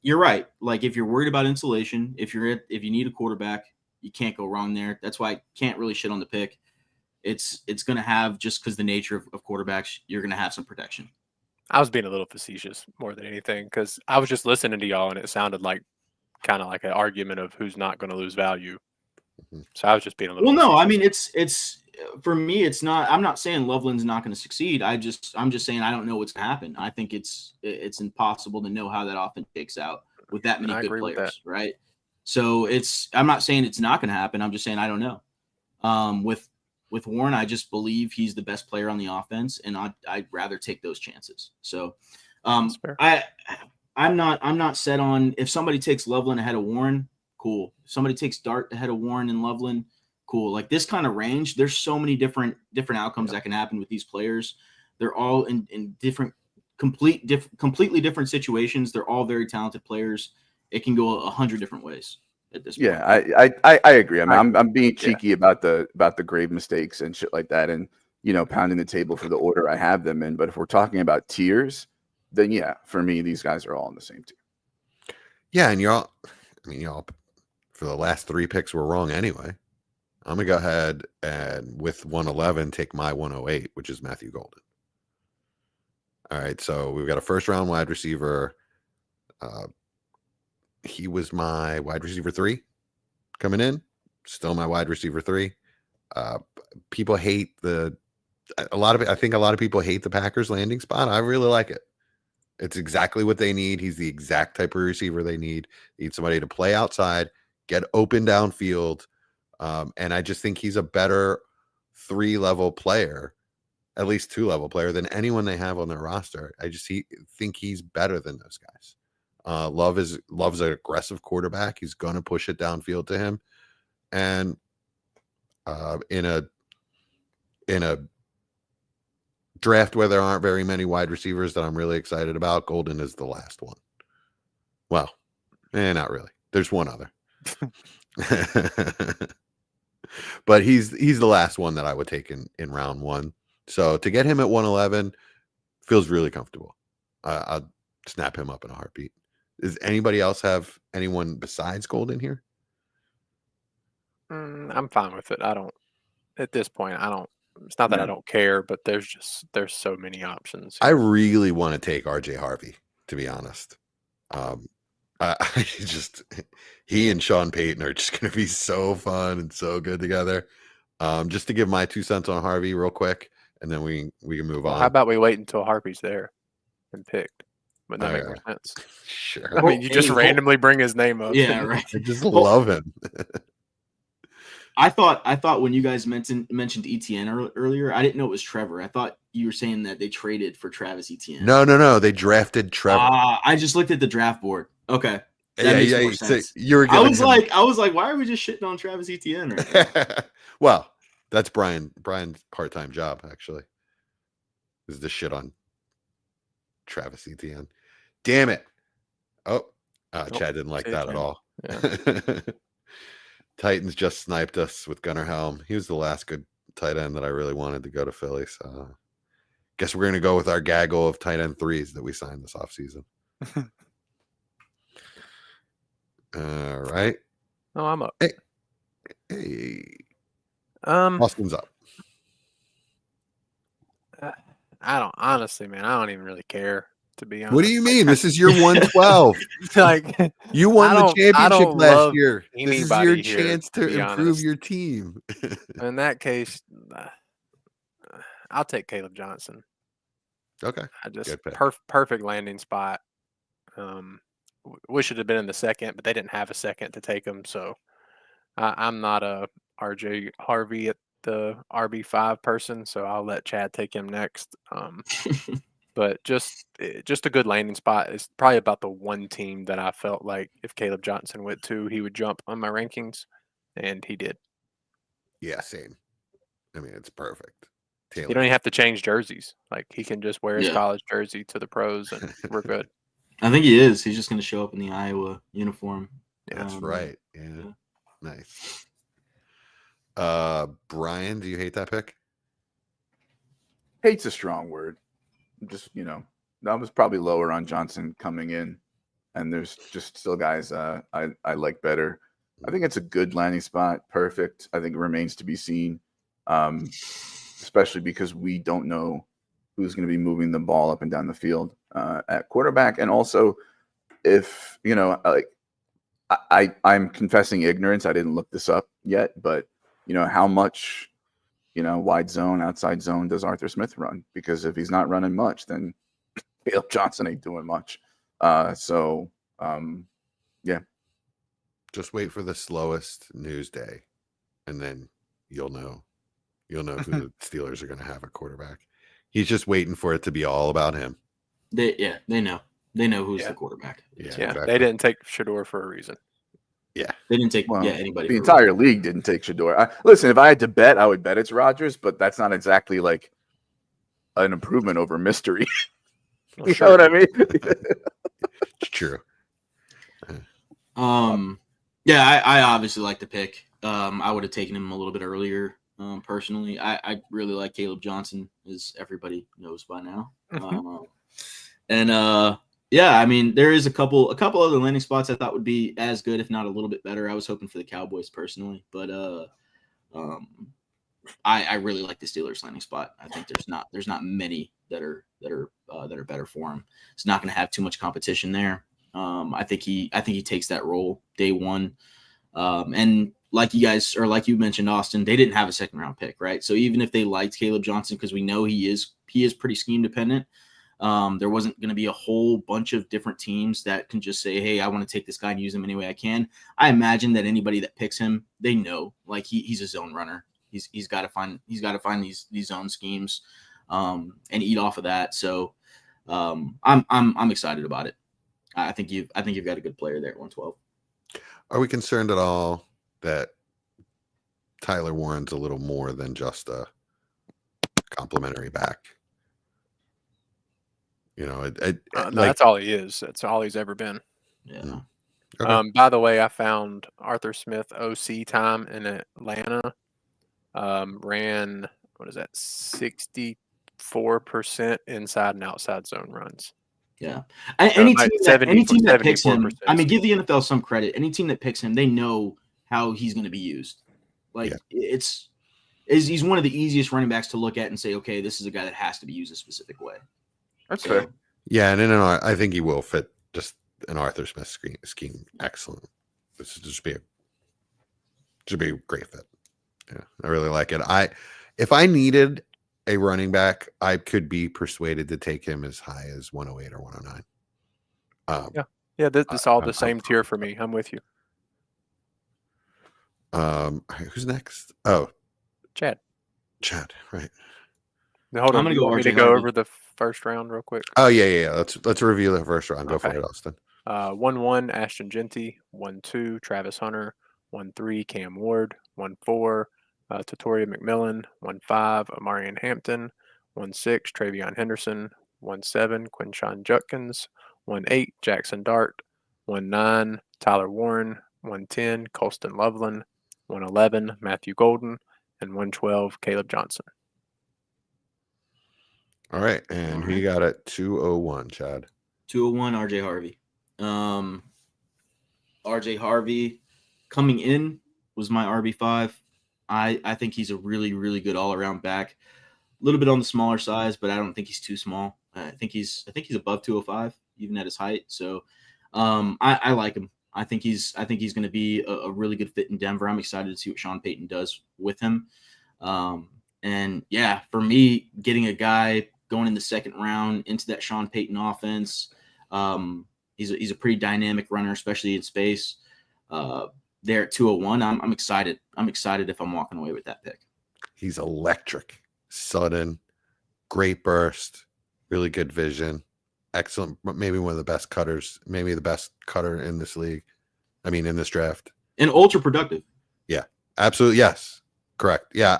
you're right. Like, if you're worried about insulation, if you need a quarterback, you can't go wrong there. That's why I can't really shit on the pick. It's going to have, just because the nature of quarterbacks, you're going to have some protection. I was being a little facetious more than anything, because I was just listening to y'all and it sounded like kind of like an argument of who's not going to lose value. So I was just being a little. Well, no, I mean, it's for me, it's not. I'm not saying Loveland's not going to succeed. I'm just saying I don't know what's going to happen. I think it's impossible to know how that offense shakes out with that many good players, right? So I'm not saying it's not going to happen. I'm just saying I don't know. With Warren, I just believe he's the best player on the offense, and I'd rather take those chances. So I'm not set on, if somebody takes Loveland ahead of Warren, cool. If somebody takes Dart ahead of Warren and Loveland, cool. Like, this kind of range, there's so many different outcomes that can happen with these players. They're all in different, completely different situations. They're all very talented players. It can go 100 different ways at this point. Yeah, I agree. I mean, I'm being cheeky about the grave mistakes and shit like that, and pounding the table for the order I have them in. But if we're talking about tiers, then yeah, for me, these guys are all on the same tier. Yeah, and y'all for the last 3 picks were wrong anyway. I'm gonna go ahead and with 111 take my 108, which is Matthew Golden. All right, so we've got a first round wide receiver. He was my wide receiver 3 coming in. Still my wide receiver 3. People hate I think a lot of people hate the Packers landing spot. I really like it. It's exactly what they need. He's the exact type of receiver they need. They need somebody to play outside, get open downfield. And I just think he's a better 3-level player, at least 2-level player, than anyone they have on their roster. I just think he's better than those guys. Love's an aggressive quarterback. He's going to push it downfield to him. And in a draft where there aren't very many wide receivers that I'm really excited about, Golden is the last one. Well, not really. There's one other. But he's the last one that I would take in round 1. So to get him at 111 feels really comfortable. I'll snap him up in a heartbeat. Does anybody else have anyone besides Golden here? I'm fine with it. I don't. At this point, I don't. It's not that I don't care, but there's so many options. I really want to take RJ Harvey, to be honest. I just he and Sean Payton are just going to be so fun and so good together. Just to give my 2 cents on Harvey real quick, and then we can move on. How about we wait until Harvey's there and picked? Wouldn't that make more sense? Sure. I mean, you just randomly bring his name up. Yeah, right. I just love him. I thought when you guys mentioned Etienne earlier, I didn't know it was Trevor. I thought you were saying that they traded for Travis Etienne. No. They drafted Trevor. I just looked at the draft board. Okay. That makes more sense. I was like, why are we just shitting on Travis Etienne right now? Well, that's Brian's part-time job, actually. Is the shit on Travis Etienne. Damn it. Chad didn't like that at all. Yeah. Titans just sniped us with Gunnar Helm. He was the last good tight end that I really wanted to go to Philly. So guess we're going to go with our gaggle of tight end threes that we signed this offseason. All right. Oh, I'm up. Hey. Austin's up. I don't even really care, to be honest. What do you mean? This is your 112. Like, you won the championship last year. This is your here, chance to improve honest. your team. In that case, I'll take Caleb Johnson. Okay. I just perfect landing spot. Wish it had been in the second, but they didn't have a second to take him. So I'm not a RJ Harvey at the RB5 person, so I'll let Chad take him next. But just a good landing spot. It's probably about the one team that I felt like if Caleb Johnson went to, he would jump on my rankings, and he did. Yeah, same. I mean, it's perfect. You don't even have to change jerseys. Like, he can just wear his college jersey to the pros, and we're good. I think he is. He's just going to show up in the Iowa uniform. Yeah, that's right. Yeah. Nice. Brian, do you hate that pick? Hate's a strong word. Just, that was probably lower on Johnson coming in, and there's just still guys I like better. I think it's a good landing spot. Perfect. I think it remains to be seen, especially because we don't know who's going to be moving the ball up and down the field at quarterback. And also, if, I'm confessing ignorance. I didn't look this up yet, but, how much, wide zone, outside zone does Arthur Smith run? Because if he's not running much, then Caleb Johnson ain't doing much. Yeah. Just wait for the slowest news day, and then you'll know who the Steelers are going to have at quarterback. He's just waiting for it to be all about him. They know who's the quarterback. Yeah, exactly. They didn't take Shedeur for a reason. Yeah, they didn't take anybody. The entire league didn't take Shedeur. Listen, if I had to bet, I would bet it's Rodgers, but that's not exactly like an improvement over mystery. Well, you know what I mean? It's true. Yeah, I obviously like the pick. I would have taken him a little bit earlier. Personally, I really like Caleb Johnson, as everybody knows by now. Yeah, I mean, there is a couple other landing spots I thought would be as good, if not a little bit better. I was hoping for the Cowboys personally, but I really like the Steelers landing spot. I think there's not many that are better for him. It's not going to have too much competition there. I think he takes that role day one. And like you mentioned, Austin, they didn't have a second round pick, right? So even if they liked Caleb Johnson, because we know he is pretty scheme dependent, there wasn't going to be a whole bunch of different teams that can just say, hey, I want to take this guy and use him any way I can. I imagine that anybody that picks him, they know like he's a zone runner. He's got to find these zone schemes and eat off of that. So I'm excited about it. I think you've got a good player there at 112. Are we concerned at all that Tyler Warren's a little more than just a complimentary back? That's all he is. That's all he's ever been. Yeah. Okay. By the way, I found Arthur Smith OC time in Atlanta. Ran 64% inside and outside zone runs. Yeah. Any team that picks him, I mean, give the NFL some credit. Any team that picks him, they know how he's going to be used. Like he's one of the easiest running backs to look at and say, okay, this is a guy that has to be used a specific way. That's So, fair. Yeah, and I think he will fit just an Arthur Smith scheme. Excellent. This would just be a great fit. Yeah, I really like it. If I needed a running back, I could be persuaded to take him as high as 108 or 109. Yeah, this all the I'm same tier for me. I'm with you. Who's next? Oh, Chad. Right. Now, hold I'm on. gonna You go want me to RJ go Harvey. over the first round real quick? Oh yeah. Let's review the first round. Go for Okay. it, Austin. 1-1 Ashton Genty, 1-2 Travis Hunter, 1-3 Cam Ward, 1-4 Tatoria McMillan, 1-5 Amarian Hampton, 1-6 Travion Henderson, 1-7 Quinshawn Judkins, 1-8 Jackson Dart, 1-9 Tyler Warren, 1-10 Colston Loveland, 1-11 Matthew Golden, and 1-12 Caleb Johnson. All right, and who you got at 201, Chad? 201 RJ Harvey. RJ Harvey coming in was my RB5. I think he's a really, really good all-around back. A little bit on the smaller size, but I don't think he's too small. I think he's above 205, even at his height. So I like him. I think he's going to be a really good fit in Denver. I'm excited to see what Sean Payton does with him. And yeah, for me, getting a guy going in the second round into that Sean Payton offense, he's a pretty dynamic runner, especially in space. There at 201, I'm excited. I'm excited if I'm walking away with that pick. He's electric, sudden, great burst, really good vision, excellent. Maybe one of the best cutters, maybe the best cutter in this league. I mean, in this draft, and ultra productive. Yeah, absolutely. Yes, correct. Yeah,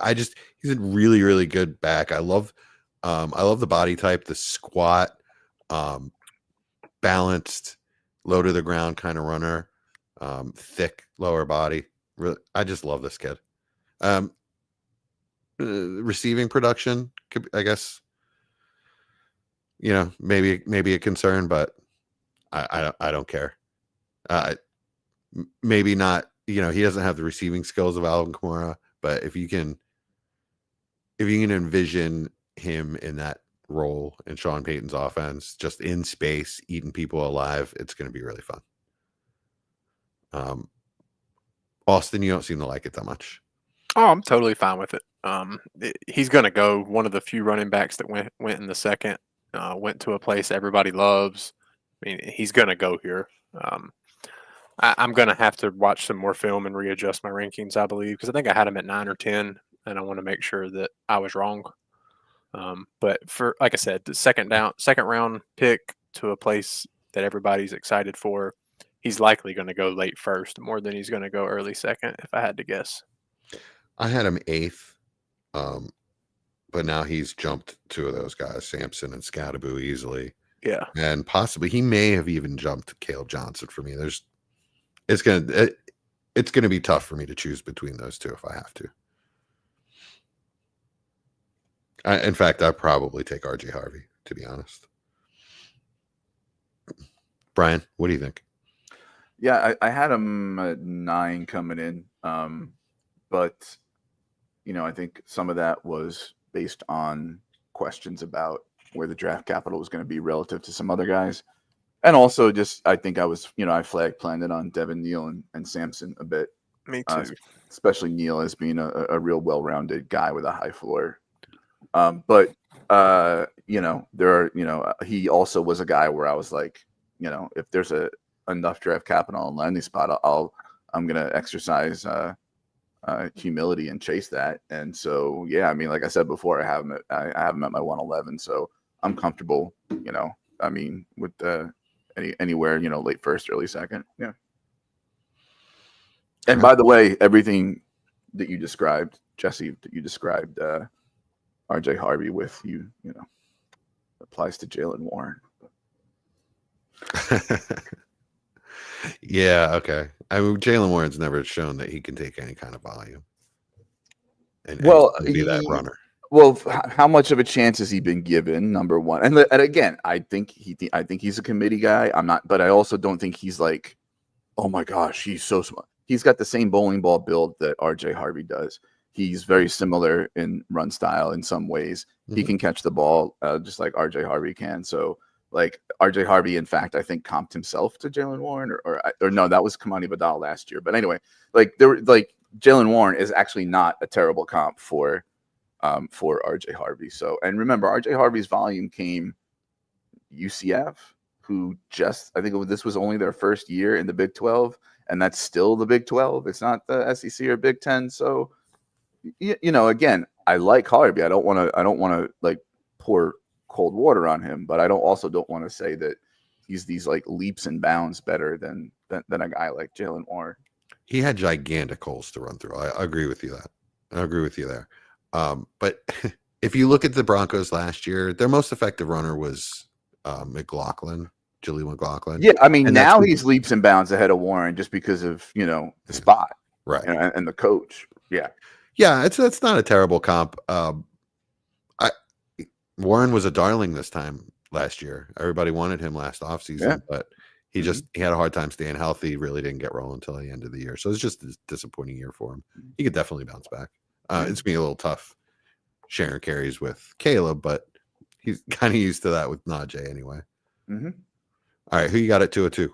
he's a really, really good back. I love the body type, the squat, balanced, low to the ground kind of runner, thick lower body. Really, I just love this kid. Receiving production, I guess, maybe a concern, but I don't care. Maybe not. He doesn't have the receiving skills of Alvin Kamara, but if you can envision him in that role in Sean Payton's offense, just in space, eating people alive, it's going to be really fun. Austin, you don't seem to like it that much. Oh, I'm totally fine with it. He's going to go one of the few running backs that went in the second, went to a place everybody loves. I mean, he's going to go here. I'm going to have to watch some more film and readjust my rankings, I believe, because I think I had him at 9 or 10, and I want to make sure that I was wrong. But for, like I said, the second round pick to a place that everybody's excited for, he's likely going to go late first more than he's going to go early second, if I had to guess. I had him 8th, but now he's jumped 2 of those guys, Sampson and Scattaboo, easily. Yeah, and possibly he may have even jumped Caleb Johnson for me. It's gonna be tough for me to choose between those two if I have to. In fact, I'd probably take RJ Harvey, to be honest. Brian, what do you think? Yeah, I had him at 9 coming in, but I think some of that was based on questions about where the draft capital was going to be relative to some other guys, and also just I think I was I planted on Devin Neal and Sampson a bit. me too. Especially Neal as being a real well-rounded guy with a high floor. But there are he also was a guy where I was like, if there's enough draft capital on landing spot, I'm gonna exercise humility and chase that. And so yeah, I mean, like I said before, I have him at my 111, so I'm comfortable. With anywhere late first, early second. Yeah. And by the way, everything that you described, Jesse, RJ Harvey with applies to Jalen Warren. Yeah, okay. I mean, Jalen Warren's never shown that he can take any kind of volume and be that runner. Well, how much of a chance has he been given? Number one, and again, I think he's a committee guy. I'm not, but I also don't think he's like, oh my gosh, he's so smart. he's got the same bowling ball build that RJ Harvey does. He's very similar in run style in some ways. He can catch the ball just like RJ Harvey can. So like RJ Harvey, in fact, I think comped himself to Jalen Warren, or no, that was Kamani Badal last year. But anyway, like Jalen Warren is actually not a terrible comp for RJ Harvey. So, and remember, RJ Harvey's volume came UCF, who I think this was only their first year in the Big 12, and that's still the Big 12. It's not the SEC or Big 10. So, again, I like Harvey. I don't want to like pour cold water on him, but I don't want to say that he's these like leaps and bounds better than a guy like Jalen Warren. He had gigantic holes to run through. I agree with you there. But if you look at the Broncos last year, their most effective runner was Jaleel McLaughlin. Yeah, I mean, and now he's leaps and bounds ahead of Warren just because of the spot, right, and the coach. Yeah, it's not a terrible comp. Warren was a darling this time last year. Everybody wanted him last offseason, but he had a hard time staying healthy. Really didn't get rolling until the end of the year. So it's just a disappointing year for him. He could definitely bounce back. It's been a little tough sharing carries with Caleb, but he's kind of used to that with Najee anyway. Mm-hmm. All right, who you got at 202?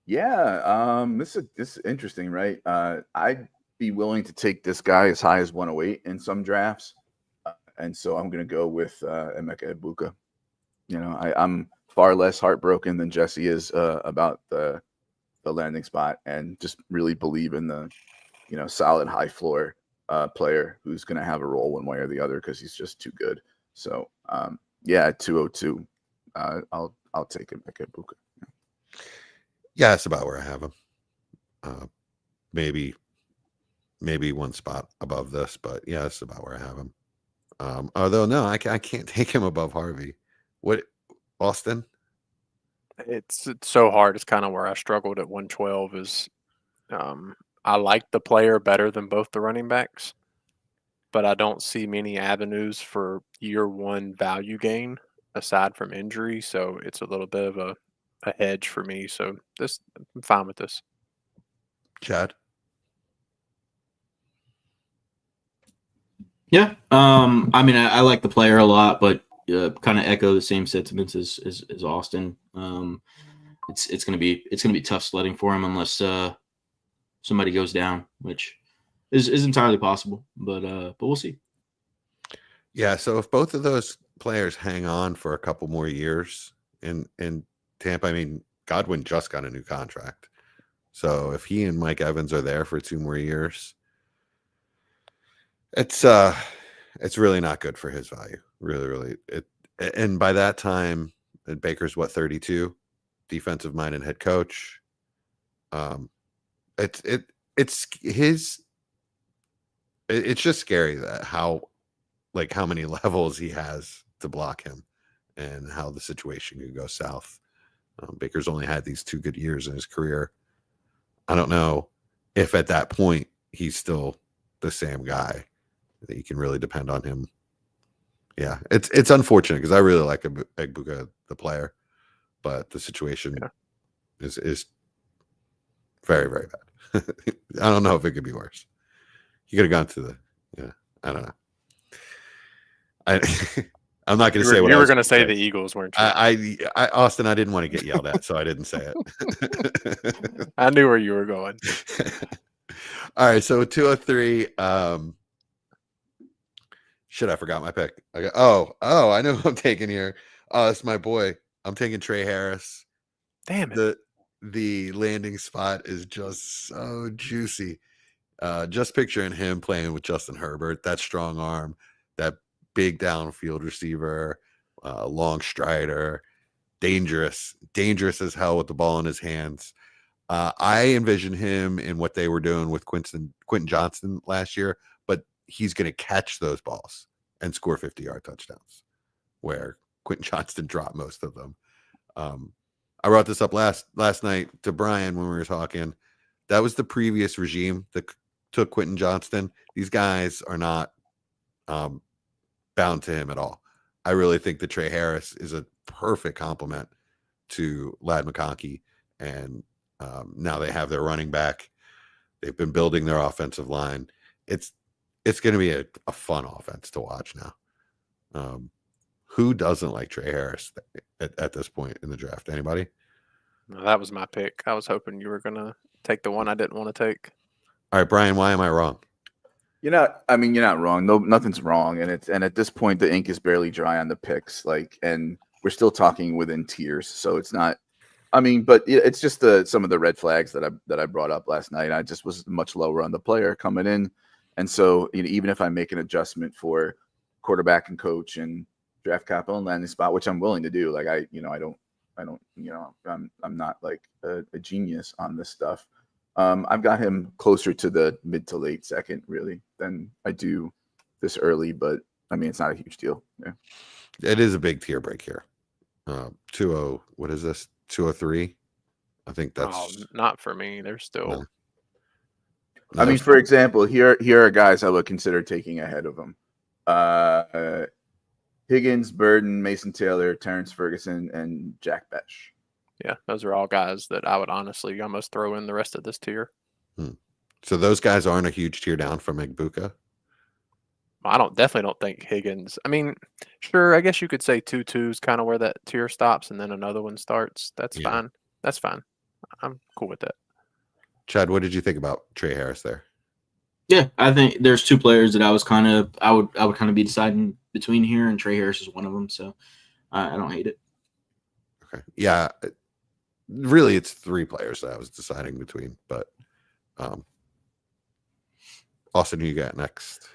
Yeah, this is interesting, right? I'd be willing to take this guy as high as 108 in some drafts, and so I'm going to go with Emeka Egbuka. I'm far less heartbroken than Jesse is about the landing spot, and just really believe in the solid high floor player who's going to have a role one way or the other because he's just too good. So at 202, I'll take Emeka Egbuka. Yeah, that's about where I have him. Maybe one spot above this, but yeah, that's about where I have him. Although no, I can't take him above Harvey. What, Austin? It's so hard. It's kind of where I struggled at 112 is I like the player better than both the running backs, but I don't see many avenues for year one value gain aside from injury. So it's a little bit of a hedge for me. So I'm fine with this. Chad? Yeah. I mean, I like the player a lot, but kind of echo the same sentiments as Austin. It's gonna be tough sledding for him unless somebody goes down, which is entirely possible. But we'll see. Yeah. So if both of those players hang on for a couple more years in Tampa, I mean, Godwin just got a new contract, so if he and Mike Evans are there for 2 more years, it's really not good for his value. Really. And by that time, Baker's 32, defensive minded head coach. It's just scary that how many levels he has to block him and how the situation could go south. Baker's only had these 2 good years in his career. I don't know if at that point he's still the same guy that you can really depend on him. Yeah, it's unfortunate because I really like Egbuka, the player, but the situation is very, very bad. I don't know if it could be worse. You could have gone to I don't know. I'm not going to say what you were going to say. The Eagles weren't. I Austin, I didn't want to get yelled at, so I didn't say it. I knew where you were going. All right, so 203. Shit, I forgot my pick. Oh, I know who I'm taking here. Oh, that's my boy. I'm taking Trey Harris. Damn it. The landing spot is just so juicy. Just picturing him playing with Justin Herbert, that strong arm, that big downfield receiver, long strider, dangerous as hell with the ball in his hands. I envision him in what they were doing with Quentin Johnston last year, but he's going to catch those balls and score 50-yard touchdowns, where Quentin Johnston dropped most of them. I brought this up last night to Brian when we were talking. That was the previous regime that took Quentin Johnston. These guys are not bound to him at all. I really think that Trey Harris is a perfect complement to Ladd McConkey, and now they have their running back. They've been building their offensive line. It's going to be a fun offense to watch now. Who doesn't like Trey Harris at this point in the draft? Anybody? No, that was my pick. I was hoping you were going to take the one I didn't want to take. All right, Brian, why am I wrong? You're not wrong. No, nothing's wrong. And at this point, the ink is barely dry on the picks. And we're still talking within tiers. So it's not, but it's just some of the red flags that I brought up last night. I just was much lower on the player coming in. And so, even if I make an adjustment for quarterback and coach and draft capital and landing spot, which I'm willing to do, I'm not like a genius on this stuff. I've got him closer to the mid to late second, really, than I do this early. But it's not a huge deal. Yeah, it is a big tier break here. 2-0. What is this? 203. I think that's not for me. They're still. No. For example, here are guys I would consider taking ahead of him: Higgins, Burden, Mason Taylor, Terrence Ferguson, and Jack Besh. Yeah, those are all guys that I would honestly almost throw in the rest of this tier. So those guys aren't a huge tier down from Igbuka? I definitely don't think Higgins. Sure, I guess you could say 2-2 is kind of where that tier stops and then another one starts. That's fine. That's fine. I'm cool with that. Chad, what did you think about Trey Harris there? Yeah, I think there's two players that I would kind of be deciding between here, and Trey Harris is one of them. So I don't hate it. Okay. Yeah. Really, it's three players that I was deciding between, but Austin, who you got next?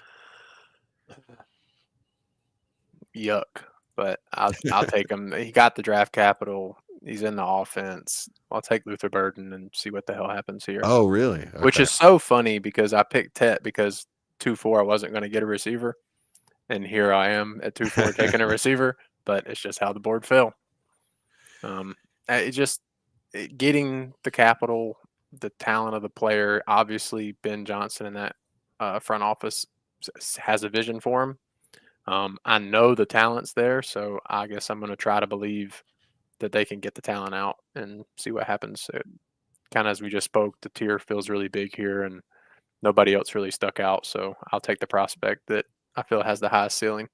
Yuck, but I'll take him. He got the draft capital. He's in the offense. I'll take Luther Burden and see what the hell happens here. Oh, really? Okay. Which is so funny because I picked Tet because 2-4 I wasn't going to get a receiver, and here I am at 2-4 taking a receiver. But it's just how the board fell. Getting the capital, the talent of the player. Obviously, Ben Johnson in that front office has a vision for him. I know the talent's there, so I guess I'm going to try to believe that they can get the talent out and see what happens. Kind of as we just spoke, the tier feels really big here, and nobody else really stuck out. So I'll take the prospect that I feel has the highest ceiling.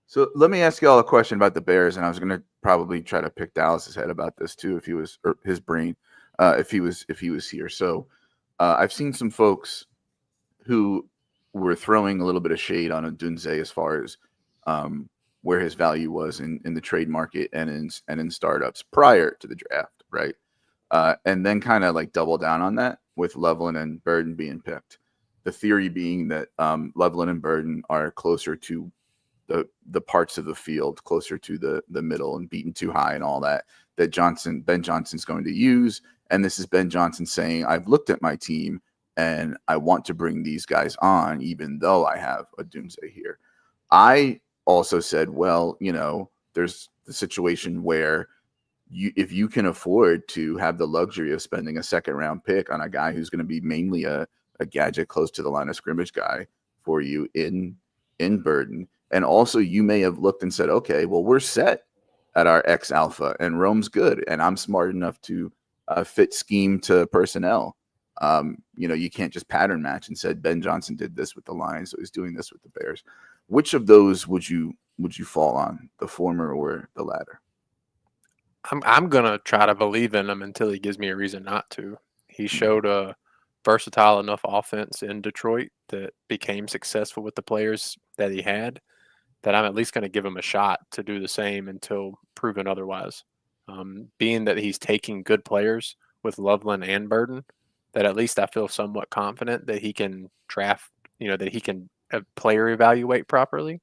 So let me ask you all a question about the Bears, and I was going to probably try to pick Dallas's head about this too, if he was, or his brain, if he was here. So I've seen some folks who were throwing a little bit of shade on Odunze as far as where his value was in the trade market and in startups prior to the draft, right? And then kind of like double down on that with Loveland and Burden being picked. The theory being that Loveland and Burden are closer to the parts of the field, closer to the middle and beaten too high and all that Ben Johnson's going to use. And this is Ben Johnson saying, I've looked at my team and I want to bring these guys on, even though I have Odunze here. I also said, well, there's the situation where if you can afford to have the luxury of spending a second round pick on a guy who's going to be mainly a gadget close to the line of scrimmage guy for you in Burden. And also you may have looked and said, okay, well, we're set at our X alpha and Rome's good. And I'm smart enough to fit scheme to personnel. You can't just pattern match and said Ben Johnson did this with the Lions, so he's doing this with the Bears. Which of those would you fall on, the former or the latter? I'm gonna try to believe in him until he gives me a reason not to. He showed a versatile enough offense in Detroit that became successful with the players that he had, that I'm at least going to give him a shot to do the same until proven otherwise. Being that he's taking good players with Loveland and Burden, that at least I feel somewhat confident that he can draft, that he can player evaluate properly.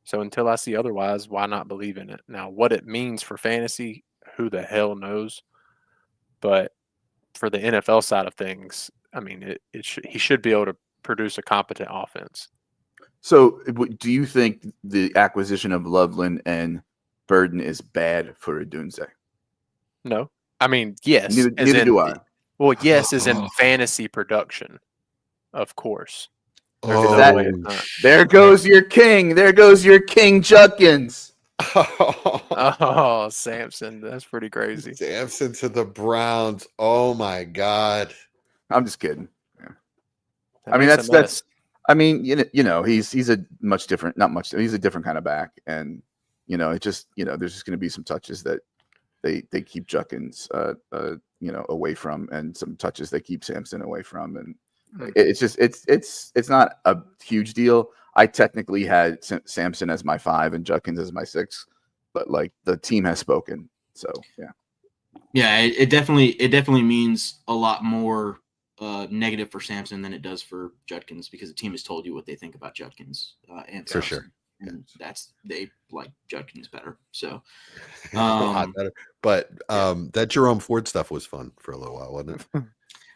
So until I see otherwise, why not believe in it? Now, what it means for fantasy, who the hell knows? But for the NFL side of things, he should be able to produce a competent offense. So do you think the acquisition of Loveland and Burden is bad for Odunze? No. Yes. Neither do I. Well, yes, as in fantasy production, of course. There goes your king. There goes your King Judkins. Oh, Samson. That's pretty crazy. Samson to the Browns. Oh, my God. I'm just kidding. Yeah. That I mean, makes a that's. mess. I mean, he's a much different, not much. He's a different kind of back, and it just, there's just going to be some touches that they keep Judkins, away from, and some touches they keep Sampson away from, and it's just it's not a huge deal. I technically had Sampson as my 5 and Judkins as my 6, but like the team has spoken, so yeah. Yeah, it definitely means a lot more negative for Sampson than it does for Judkins, because the team has told you what they think about Judkins and For Sampson. sure. And they like Judkins better. So A lot better. But that Jerome Ford stuff was fun for a little while, wasn't it?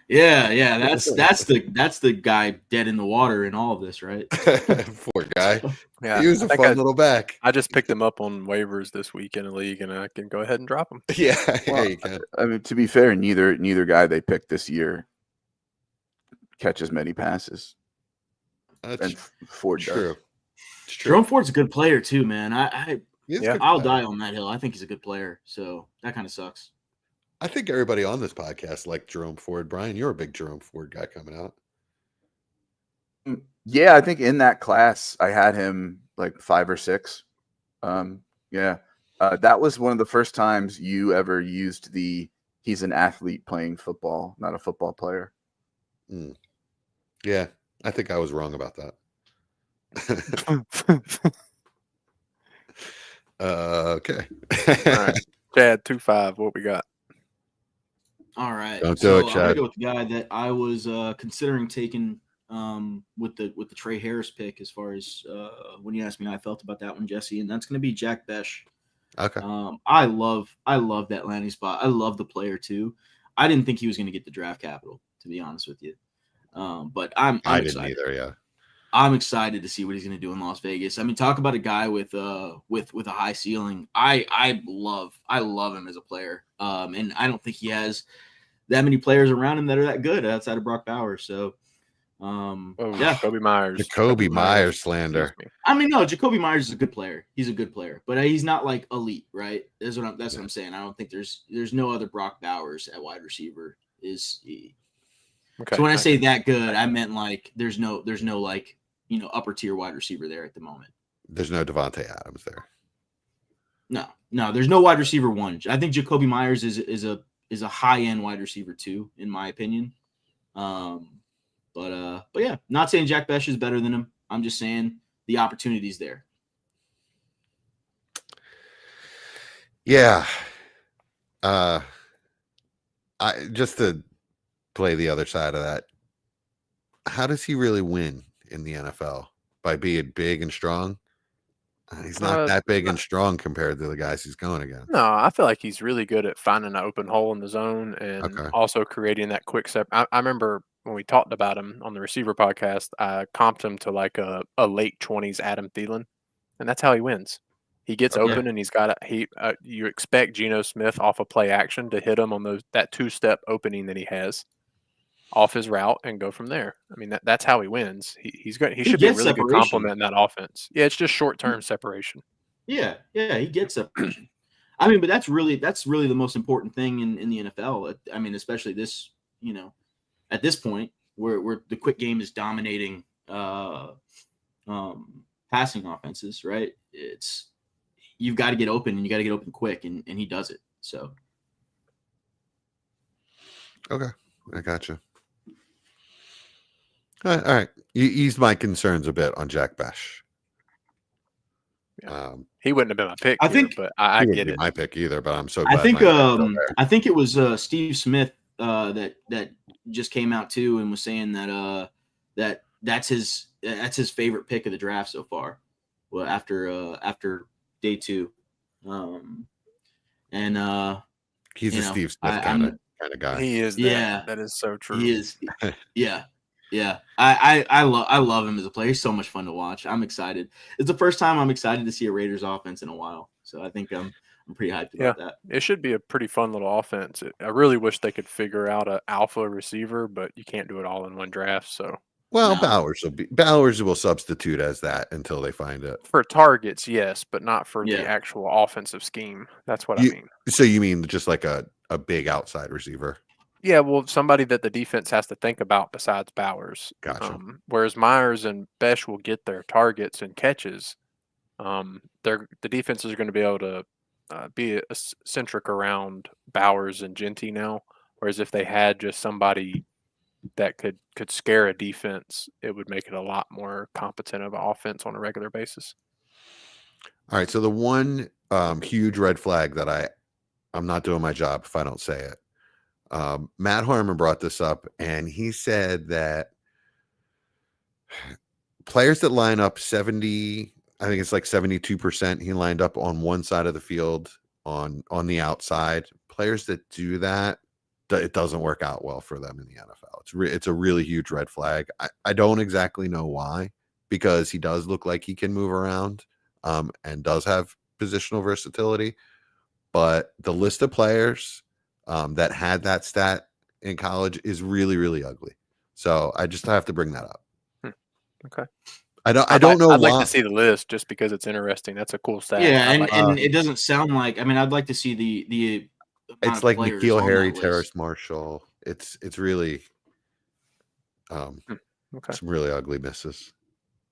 yeah, that's the guy dead in the water in all of this, right? Poor guy. Yeah, He was a fun little back. I just picked him up on waivers this week in a league, and I can go ahead and drop him. Yeah, Well, you can. I mean, to be fair, neither guy they picked this year catches many passes. That's And Ford true. does. It's true. Jerome Ford's a good player too, man. He's a Yeah. good I'll player. die on that hill. I think he's a good player. So that kind of sucks. I think everybody on this podcast liked Jerome Ford. Brian, you're a big Jerome Ford guy coming out. Yeah, I think in that class I had him like 5 or 6. Yeah, that was one of the first times you ever used he's an athlete playing football, not a football player. Yeah, I think I was wrong about that. Okay. All right, Chad 2-5. What we got? All right. Don't do so it, I'm gonna Chad. go with the guy that I was considering taking with the Trey Harris pick, as far as when you asked me how I felt about that one, Jesse, and that's gonna be Jack Besh. Okay. I love that landing spot. I love the player too. I didn't think he was gonna get the draft capital, to be honest with you. But I'm I excited. didn't either, yeah. I'm excited to see what he's going to do in Las Vegas. I mean, talk about a guy with a high ceiling. I love him as a player. And I don't think he has that many players around him that are that good outside of Brock Bowers. So, yeah, Jacoby Myers. Jacoby Myers slander. Excuse me. I mean, no, Jacoby Myers is a good player. He's a good player, but he's not like elite, right? That's what I'm saying. I don't think there's no other Brock Bowers at wide receiver. Okay. So when I say that good, I meant like there's no like, upper tier wide receiver there at the moment. There's no Devontae Adams there. No, there's no wide receiver 1. I think Jacoby Myers is a high end wide receiver 2, in my opinion. But yeah, not saying Jack Besh is better than him. I'm just saying the opportunity's there. Yeah. I just to play the other side of that. How does he really win in the NFL? By being big and strong? He's not that big and strong compared to the guys he's going against. No, I feel like he's really good at finding an open hole in the zone and also creating that quick step. I remember when we talked about him on the receiver podcast, I comped him to like a late 20s Adam Thielen, and that's how he wins. He gets open and he's got you expect Geno Smith off a play action to hit him on that 2-step opening that he has off his route and go from there. I mean, that's how he wins. He should be a really good complement in that offense. Yeah, it's just short-term separation. Yeah, he gets separation. I mean, but that's really the most important thing in the NFL. I mean, especially this, at this point where the quick game is dominating passing offenses, right? You've got to get open, and you got to get open quick, and he does it. So, okay, I gotcha. All right, you eased my concerns a bit on Jack Besh. Yeah. He wouldn't have been my pick. I think, but I get it. My pick either, but I'm so glad. I think it was Steve Smith that just came out too and was saying that that's his favorite pick of the draft so far. Well, after day 2, and he's a Steve Smith kind of guy. He is. That is so true. He is. Yeah. I love him as a player. He's so much fun to watch. I'm excited. It's the first time I'm excited to see a Raiders offense in a while. So I think I'm pretty hyped about that. It should be a pretty fun little offense. I really wish they could figure out an alpha receiver, but you can't do it all in one draft. So Bowers will substitute as that until they find it. For targets, yes, but not for the actual offensive scheme. That's what I mean. So you mean just like a big outside receiver? Yeah, well, somebody that the defense has to think about besides Bowers. Gotcha. Whereas Myers and Besh will get their targets and catches. The defenses are going to be able to be centric around Bowers and Genty now. Whereas if they had just somebody that could scare a defense, it would make it a lot more competent of an offense on a regular basis. All right. So the one huge red flag that I'm not doing my job if I don't say it. Matt Harmon brought this up, and he said that players that line up 70, I think it's like 72%, he lined up on one side of the field on the outside. Players that do that, it doesn't work out well for them in the NFL. It's a really huge red flag. I don't exactly know why, because he does look like he can move around and does have positional versatility. But the list of players that had that stat in college is really, really ugly. So I just have to bring that up. Okay. I don't know I'd why. like to see the list just because it's interesting. That's a cool stat. Yeah, I'd like and it doesn't sound like. I mean, I'd like to see the amount It's of like players N'Keal on Harry, that list. Terrace Marshall. It's really okay. some really ugly misses.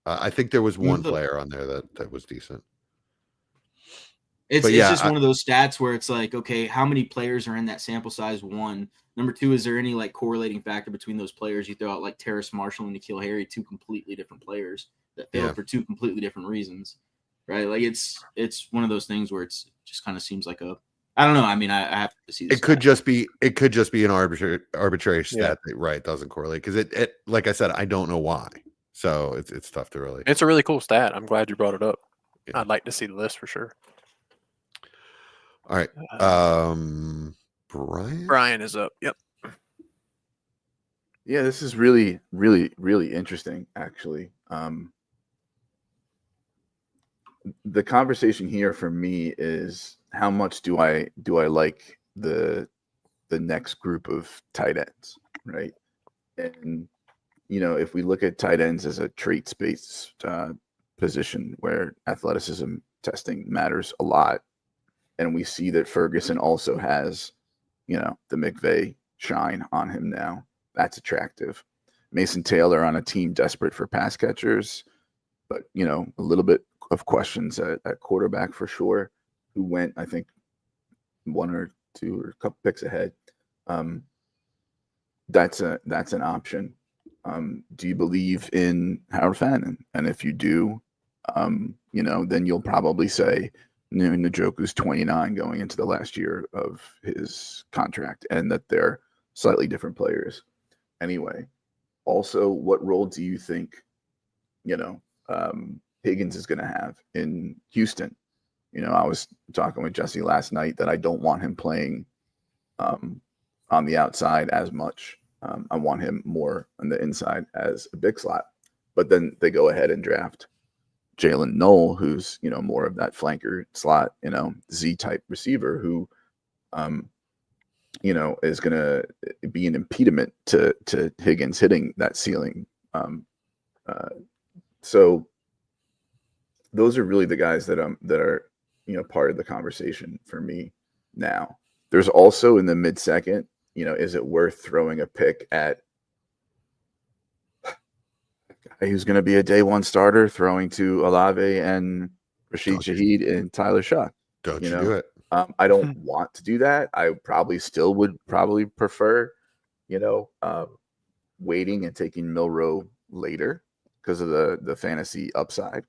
I think there was one The- player on there that was decent. It's But yeah, just one of those stats where it's like, okay, how many players are in that sample size? One. Number two, is there any like correlating factor between those players? You throw out like Terrace Marshall and N'Keal Harry, two completely different players that failed Yeah. for two completely different reasons, right? Like it's one of those things where it's just kind of seems like a, I don't know. I mean, I have to see. It could just be an arbitrary stat that doesn't correlate, because it like I said, I don't know why. So it's tough to really. It's a really cool stat. I'm glad you brought it up. Yeah. I'd like to see the list for sure. All right. Brian? Brian is up. Yep. Yeah, this is really, really, really interesting, actually. The conversation here for me is how much do I like the next group of tight ends, right? And if we look at tight ends as a traits-based position where athleticism testing matters a lot, and we see that Ferguson also has, the McVay shine on him now. That's attractive. Mason Taylor on a team desperate for pass catchers, but a little bit of questions at quarterback for sure. Who went, I think, one or two or a couple picks ahead. That's an option. Do you believe in Howard Fannin? And if you do, then you'll probably say Njoku's 29 going into the last year of his contract, and that they're slightly different players. Anyway, also, what role do you think, Higgins is going to have in Houston? I was talking with Jesse last night that I don't want him playing on the outside as much. I want him more on the inside as a big slot. But then they go ahead and draft Jalen Knoll, who's, more of that flanker slot, Z-type receiver who, is going to be an impediment to Higgins hitting that ceiling. So those are really the guys that are, part of the conversation for me now. There's also in the mid-second, is it worth throwing a pick at a guy who's going to be a day one starter, throwing to Olave and Rashid Shaheed and Tyler Shaw? Don't you do it? I don't want to do that. I probably still would prefer, waiting and taking Milroe later because of the fantasy upside.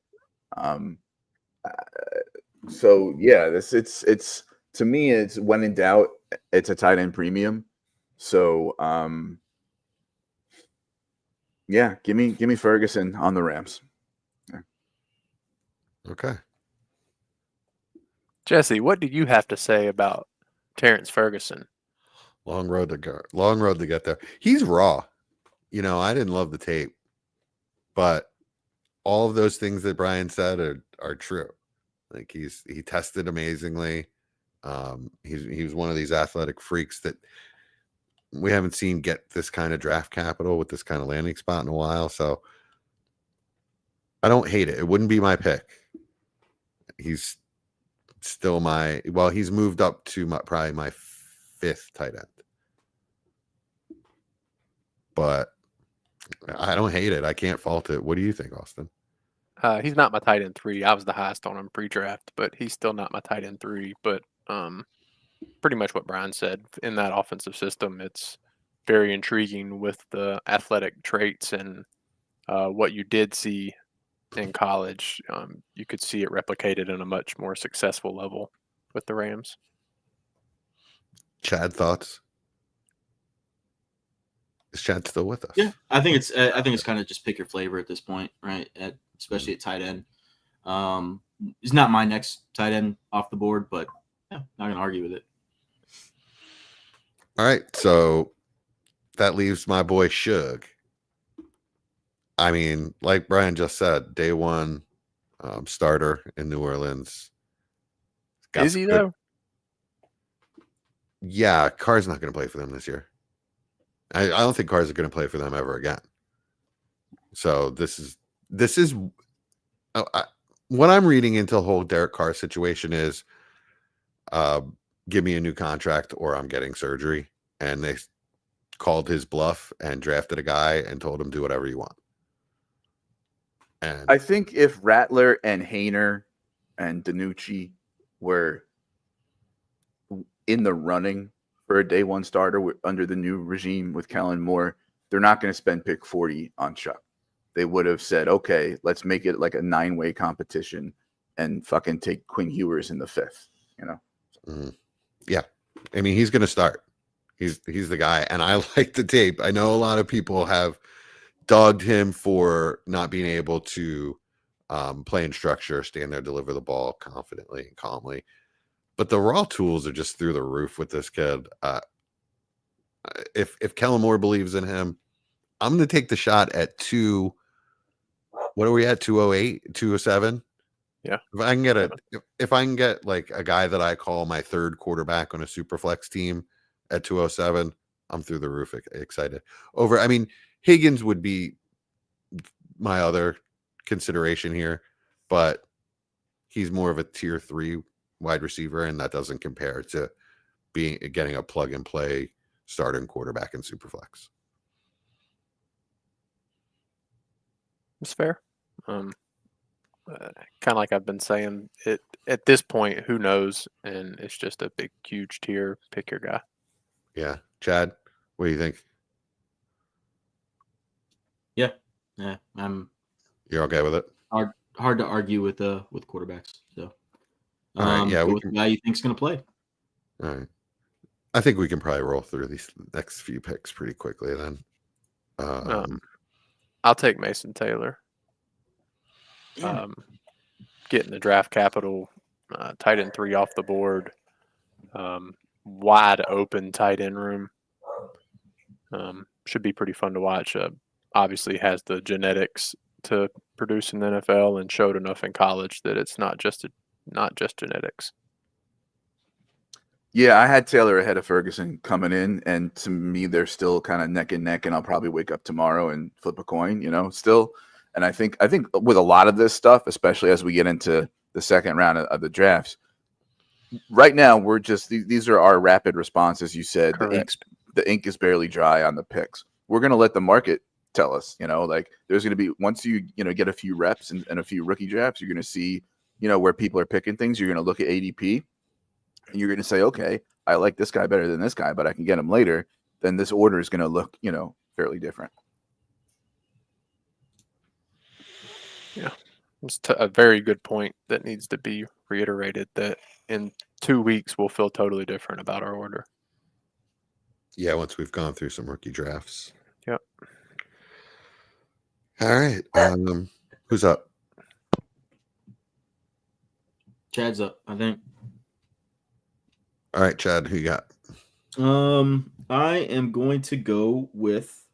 So yeah, it's to me, it's when in doubt, it's a tight end premium. So yeah, give me Ferguson on the Rams. Yeah. Okay. Jesse, what do you have to say about Terrence Ferguson? Long road to go. Long road to get there. He's raw. I didn't love the tape, but all of those things that Brian said are true. Like he tested amazingly. He was one of these athletic freaks that we haven't seen get this kind of draft capital with this kind of landing spot in a while. So I don't hate it. It wouldn't be my pick. He's still he's moved up to probably my fifth tight end. but I don't hate it. I can't fault it. What do you think, Austin? He's not my tight end 3. I was the highest on him pre-draft, but he's still not my tight end 3. But pretty much what Brian said. In that offensive system, it's very intriguing with the athletic traits and what you did see in college. You could see it replicated in a much more successful level with the Rams. Chad, thoughts? Is Chad still with us? Yeah, I think it's kind of just pick your flavor at this point, right? Especially at tight end. He's not my next tight end off the board, but yeah, not gonna argue with it. All right, so that leaves my boy Suge. I mean, like Brian just said, day one starter in New Orleans. Is he though? Yeah, Carr's not going to play for them this year. I don't think Carr's going to play for them ever again. So this is what I'm reading into the whole Derek Carr situation is give me a new contract or I'm getting surgery. And they called his bluff and drafted a guy and told him do whatever you want. And I think if Rattler and Hayner and DiNucci were in the running for a day one starter under the new regime with Kellen Moore, they're not going to spend pick 40 on Chuck. They would have said, okay, let's make it like a 9-way competition and fucking take Quinn Ewers in the 5th, you know? Yeah. I mean, he's going to start. He's the guy. And I like the tape. I know a lot of people have dogged him for not being able to play in structure, stand there, deliver the ball confidently and calmly. But the raw tools are just through the roof with this kid. If Kellen Moore believes in him, I'm going to take the shot at 2. What are we at? 208, 207? Yeah. If I can get like a guy that I call my third quarterback on a super flex team at 207, I'm through the roof excited. I mean, Higgins would be my other consideration here, but he's more of a tier 3 wide receiver, and that doesn't compare to getting a plug and play starting quarterback in Superflex. It's fair. Kind of like I've been saying, at this point, who knows? And it's just a big, huge tier. Pick your guy. Yeah, Chad, what do you think? Yeah, You're okay with it? Hard to argue with quarterbacks. So, all right, yeah, with the guy you think's going to play. All right, I think we can probably roll through these next few picks pretty quickly. Then, I'll take Mason Taylor. Getting the draft capital, tight end 3 off the board, wide open tight end room. Should be pretty fun to watch. Obviously has the genetics to produce in the NFL and showed enough in college that it's not just genetics. Yeah, I had Taylor ahead of Ferguson coming in, and to me, they're still kind of neck and neck, and I'll probably wake up tomorrow and flip a coin, still. And I think with a lot of this stuff, especially as we get into the second round of the drafts, right now we're just these are our rapid responses. You said the ink is barely dry on the picks. We're gonna let the market tell us. Like there's gonna be once you get a few reps and a few rookie drafts, you're gonna see where people are picking things. You're gonna look at ADP, and you're gonna say, okay, I like this guy better than this guy, but I can get him later. Then this order is gonna look fairly different. Yeah, it's a very good point that needs to be reiterated that in 2 weeks we'll feel totally different about our order. Yeah, once we've gone through some rookie drafts. Yep. All right. Who's up? Chad's up, I think. All right, Chad, who you got? I am going to go with.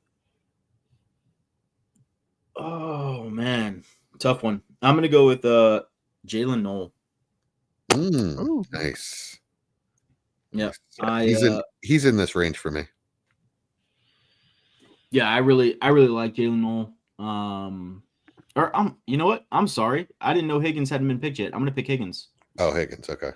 Oh man, tough one. I'm going to go with Jalen Noel. Nice. Yeah, he's in this range for me. Yeah, I really like Jalen Noel. You know what? I'm sorry, I didn't know Higgins hadn't been picked yet. I'm going to pick Higgins. Oh, Higgins. Okay.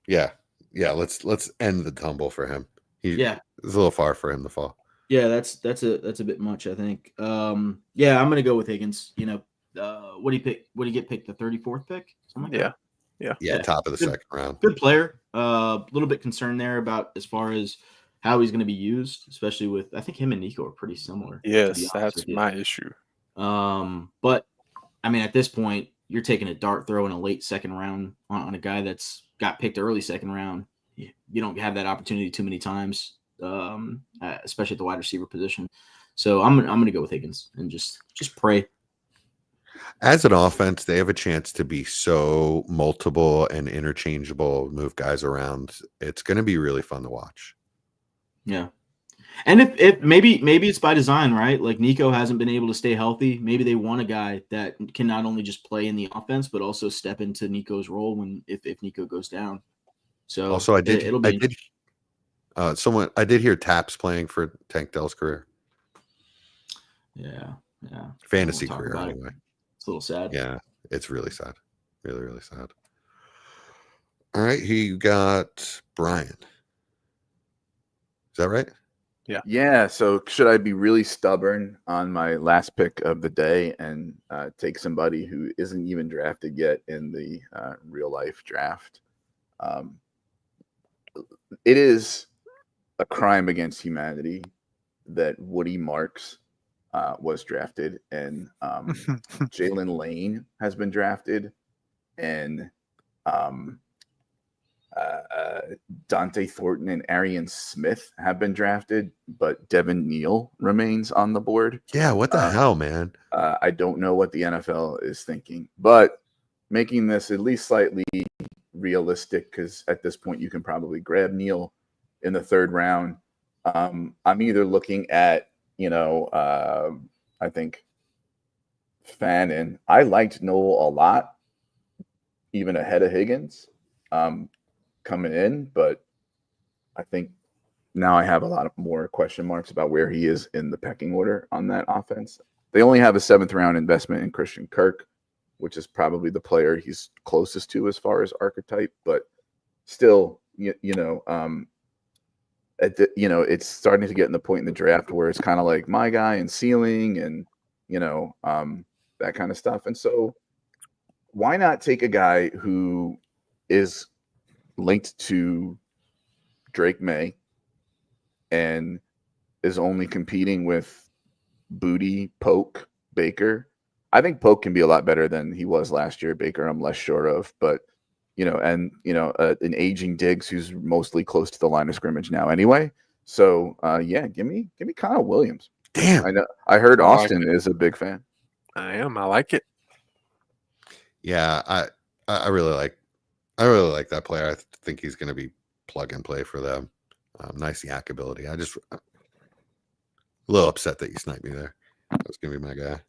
Yeah. Let's end the tumble for him. It's a little far for him to fall. Yeah, that's a bit much, I think. Yeah, I'm gonna go with Higgins. What do you pick? What do you get picked? The 34th pick? Something like Yeah. that. Yeah. Yeah, Yeah. top of the Good. second round. Good player. A little bit concerned there about as far as how he's going to be used, especially with I think him and Nico are pretty similar. To be Yes, honest that's with you. my issue. But I mean, at this point, you're taking a dart throw in a late second round on a guy that's got picked early second round. You don't have that opportunity too many times, especially at the wide receiver position. So I'm gonna go with Higgins and just pray. As an offense, they have a chance to be so multiple and interchangeable, move guys around. It's going to be really fun to watch. Yeah. And if maybe it's by design, right? Like Nico hasn't been able to stay healthy. Maybe they want a guy that can not only just play in the offense, but also step into Nico's role when if Nico goes down. So Also, I did hear Taps playing for Tank Dell's career. Yeah. Fantasy Talk career, about it. anyway. It's a little sad. Yeah, it's really sad. Really, really sad. All right, here you got Brian. Is that right? Yeah. So should I be really stubborn on my last pick of the day and take somebody who isn't even drafted yet in the real life draft? It is a crime against humanity that Woody Marks was drafted, and Jalen Lane has been drafted, and Dante Thornton and Arian Smith have been drafted, but Devin Neal remains on the board. Yeah, what the hell, man? I don't know what the NFL is thinking, but making this at least slightly realistic, because at this point you can probably grab Neal in the third round. I'm either looking at, I think Fannin. I liked Noel a lot, even ahead of Higgins coming in, but I think now I have a lot of more question marks about where he is in the pecking order on that offense. They only have a 7th round investment in Christian Kirk, which is probably the player he's closest to as far as archetype, but still, it's starting to get in the point in the draft where it's kind of like my guy and ceiling and, that kind of stuff. And so why not take a guy who is linked to Drake May and is only competing with Booty, Polk, Baker? I think Polk can be a lot better than he was last year. Baker, I'm less sure of, but an aging Diggs who's mostly close to the line of scrimmage now anyway. So give me Kyle Williams. Damn. I know. I heard I like Austin it. is a big fan. I am. I like it. Yeah, I really like that player. I think he's going to be plug and play for them. Nice yak ability. A little upset that you sniped me there. That was going to be my guy.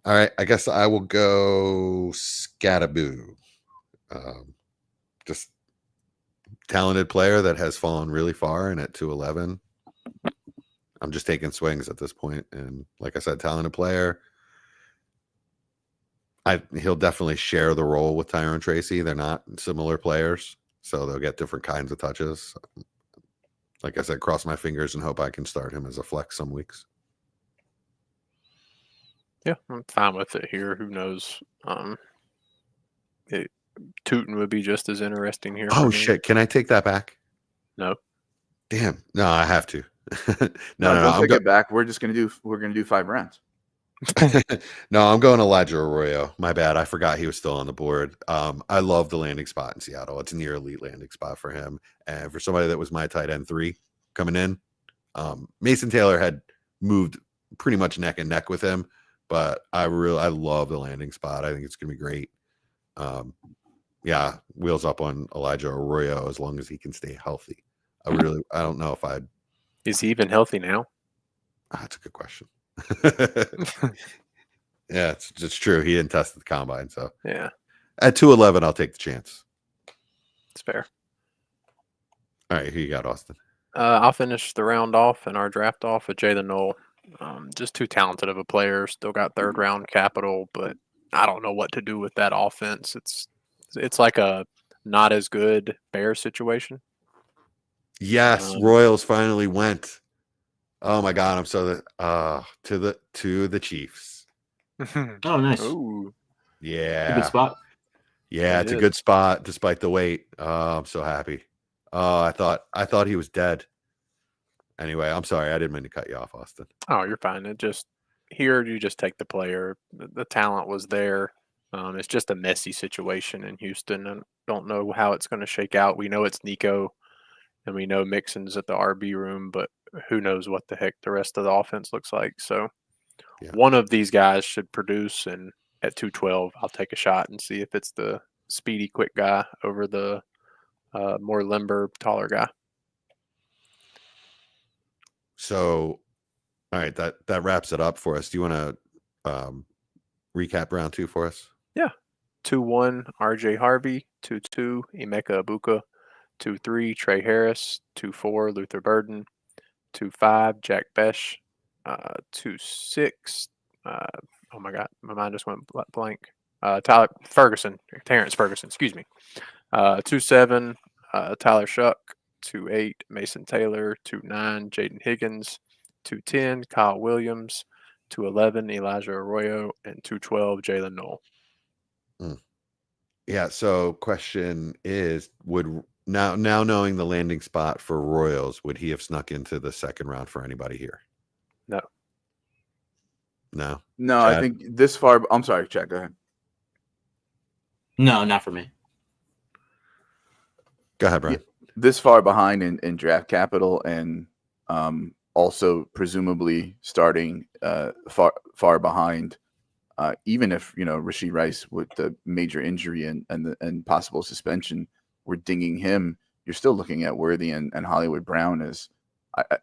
All right, I guess I will go Scataboo. Just talented player that has fallen really far, and at 211, I'm just taking swings at this point. And like I said, talented player. He'll definitely share the role with Tyrone Tracy. They're not similar players, so they'll get different kinds of touches. Like I said, cross my fingers and hope I can start him as a flex some weeks. Yeah, I'm fine with it here. Who knows? Tootin would be just as interesting here. Oh shit! Can I take that back? No. Damn. No, I have to. No, no. Don't take it back. We're gonna do 5 rounds. No, I'm going Elijah Arroyo. My bad. I forgot he was still on the board. I love the landing spot in Seattle. It's a near elite landing spot for him. And for somebody that was my tight end 3 coming in, Mason Taylor had moved pretty much neck and neck with him, but I love the landing spot. I think it's going to be great. Wheels up on Elijah Arroyo as long as he can stay healthy. I don't know if I'd. Is he even healthy now? That's a good question. Yeah, it's true. He didn't test the combine, so yeah. At 211, I'll take the chance. It's fair. All right, who you got, Austin? I'll finish the round off and our draft off with Jalen Noel. Just too talented of a player. Still got 3rd round capital, but I don't know what to do with that offense. It's like a not as good Bears situation. Yes, Royals finally went. Oh my God, I'm so to the Chiefs. Oh, nice. Ooh, Good Yeah, spot. yeah, It it's a is. good spot despite the wait. Oh, I'm so happy. Oh, I thought he was dead. Anyway, I'm sorry, I didn't mean to cut you off, Austin. Oh, you're fine. It just here you just take the player. The talent was there. It's just a messy situation in Houston, and don't know how it's going to shake out. We know it's Nico, and we know Mixon's at the RB room, but who knows what the heck the rest of the offense looks like. So Yeah. one of these guys should produce, and at 212, I'll take a shot and see if it's the speedy, quick guy over the more limber, taller guy. So, all right, that wraps it up for us. Do you want to recap round 2 for us? 2-1, RJ Harvey. 2-2, Emeka Ibuka. 2-3, Trey Harris. 2-4, Luther Burden. 2-5, Jack Besh. 2-6, oh my God, my mind just went blank. Terrence Ferguson, excuse me. 2-7, Tyler Shuck. 2-8, Mason Taylor. 2-9, Jaden Higgins. 2-10, Kyle Williams. 2-11, Elijah Arroyo. And 2-12, Jalen Noel. Yeah. So, question is, would now knowing the landing spot for Royals, would he have snuck into the second round for anybody here? No. No. No, I Chad? think this far. I'm sorry, Chad. Go ahead. No, not for me. Go ahead, Brian. This far behind in draft capital, and also presumably starting far behind. Even if Rashid Rice with the major injury and possible suspension, we're dinging him. You're still looking at Worthy and Hollywood Brown as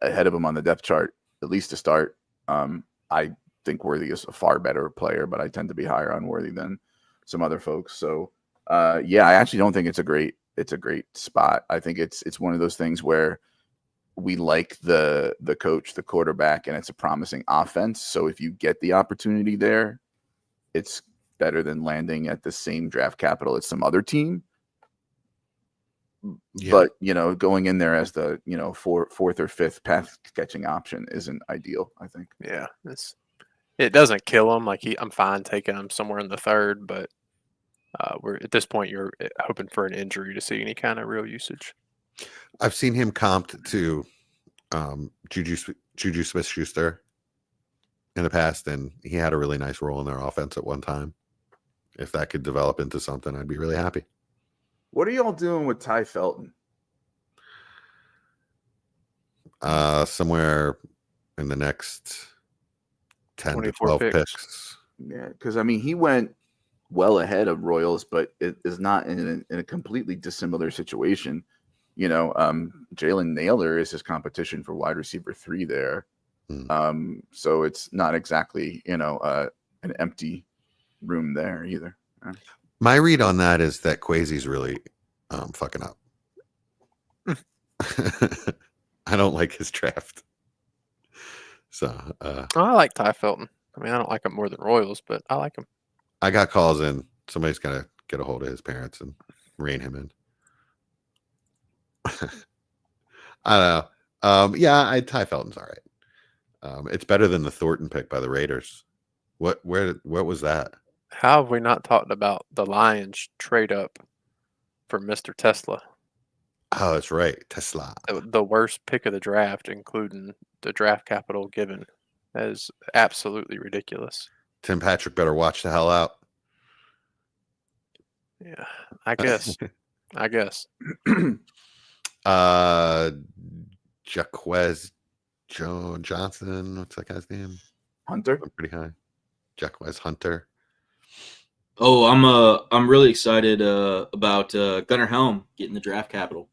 ahead of him on the depth chart, at least to start. I think Worthy is a far better player, but I tend to be higher on Worthy than some other folks. So yeah, I actually don't think it's a great spot. I think it's one of those things where we like the coach, the quarterback, and it's a promising offense. So if you get the opportunity there, it's better than landing at the same draft capital as some other team. Yeah. But going in there as the fourth or fifth path catching option isn't ideal, I think. Yeah, it doesn't kill him. I'm fine taking him somewhere in the third, but we're at this point you're hoping for an injury to see any kind of real usage. I've seen him comped to Juju Smith-Schuster in the past, and he had a really nice role in their offense at one time. If that could develop into something, I'd be really happy. What are y'all doing with Ty Felton? Somewhere in the next 10 to 24 12 picks. picks. Yeah, because he went well ahead of Royals, but it is not in a completely dissimilar situation. Jalen Naylor is his competition for wide receiver 3 there. So it's not exactly, an empty room there either. Yeah. My read on that is that Kwesi's really fucking up. I don't like his draft. So I like Ty Felton. I mean, I don't like him more than Royals, but I like him. I got calls in. Somebody's got to get a hold of his parents and rein him in. I don't know. Yeah, Ty Felton's all right. It's better than the Thornton pick by the Raiders. What was that? How have we not talked about the Lions trade up for Mr. Tesla? Oh, that's right. Tesla. The worst pick of the draft, including the draft capital given. That is absolutely ridiculous. Tim Patrick better watch the hell out. Yeah, I guess. Jaquez Johnson. What's that guy's name? Hunter? I'm pretty high. Jaquez Hunter. Oh, I'm really excited about Gunnar Helm getting the draft capital.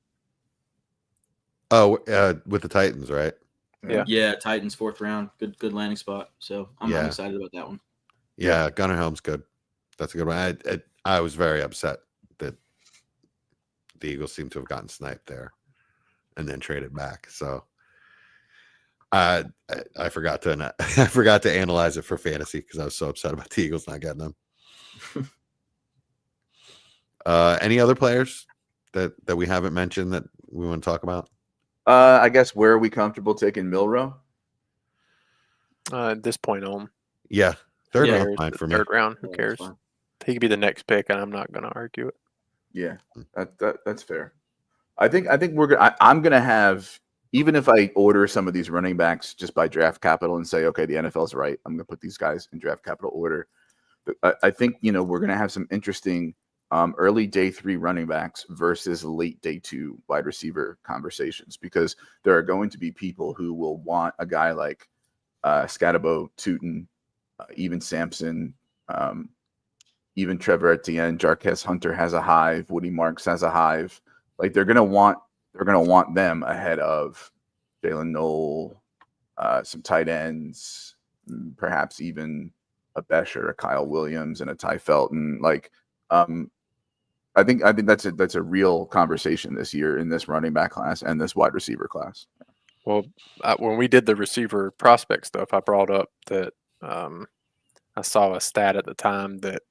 Oh, with the Titans, right? Yeah, Titans 4th round. Good landing spot. So I'm excited about that one. Yeah, Gunnar Helm's good. That's a good one. I was very upset that the Eagles seem to have gotten sniped there and then traded back. So I forgot to analyze it for fantasy because I was so upset about the Eagles not getting them. Any other players that we haven't mentioned that we want to talk about? I guess where are we comfortable taking Milrow? At this point on. Yeah, third Yeah. round fine for me. Third round, who Yeah, that's cares? fine. He could be the next pick, and I'm not going to argue it. Yeah, that's fair. I think we're gonna. I'm gonna have, even if I order some of these running backs just by draft capital and say, okay, the NFL's right, I'm gonna put these guys in draft capital order. But I think we're gonna have some interesting early day 3 running backs versus late day 2 wide receiver conversations, because there are going to be people who will want a guy like Scatabo, Tootin, even Sampson, even Trevor Etienne, Jarquez Hunter has a hive, Woody Marks has a hive. Like they're gonna want them ahead of Jalen Noel, some tight ends, perhaps even a Besher, a Kyle Williams, and a Ty Felton. Like, I think that's a real conversation this year in this running back class and this wide receiver class. Well, when we did the receiver prospect stuff, I brought up that I saw a stat at the time that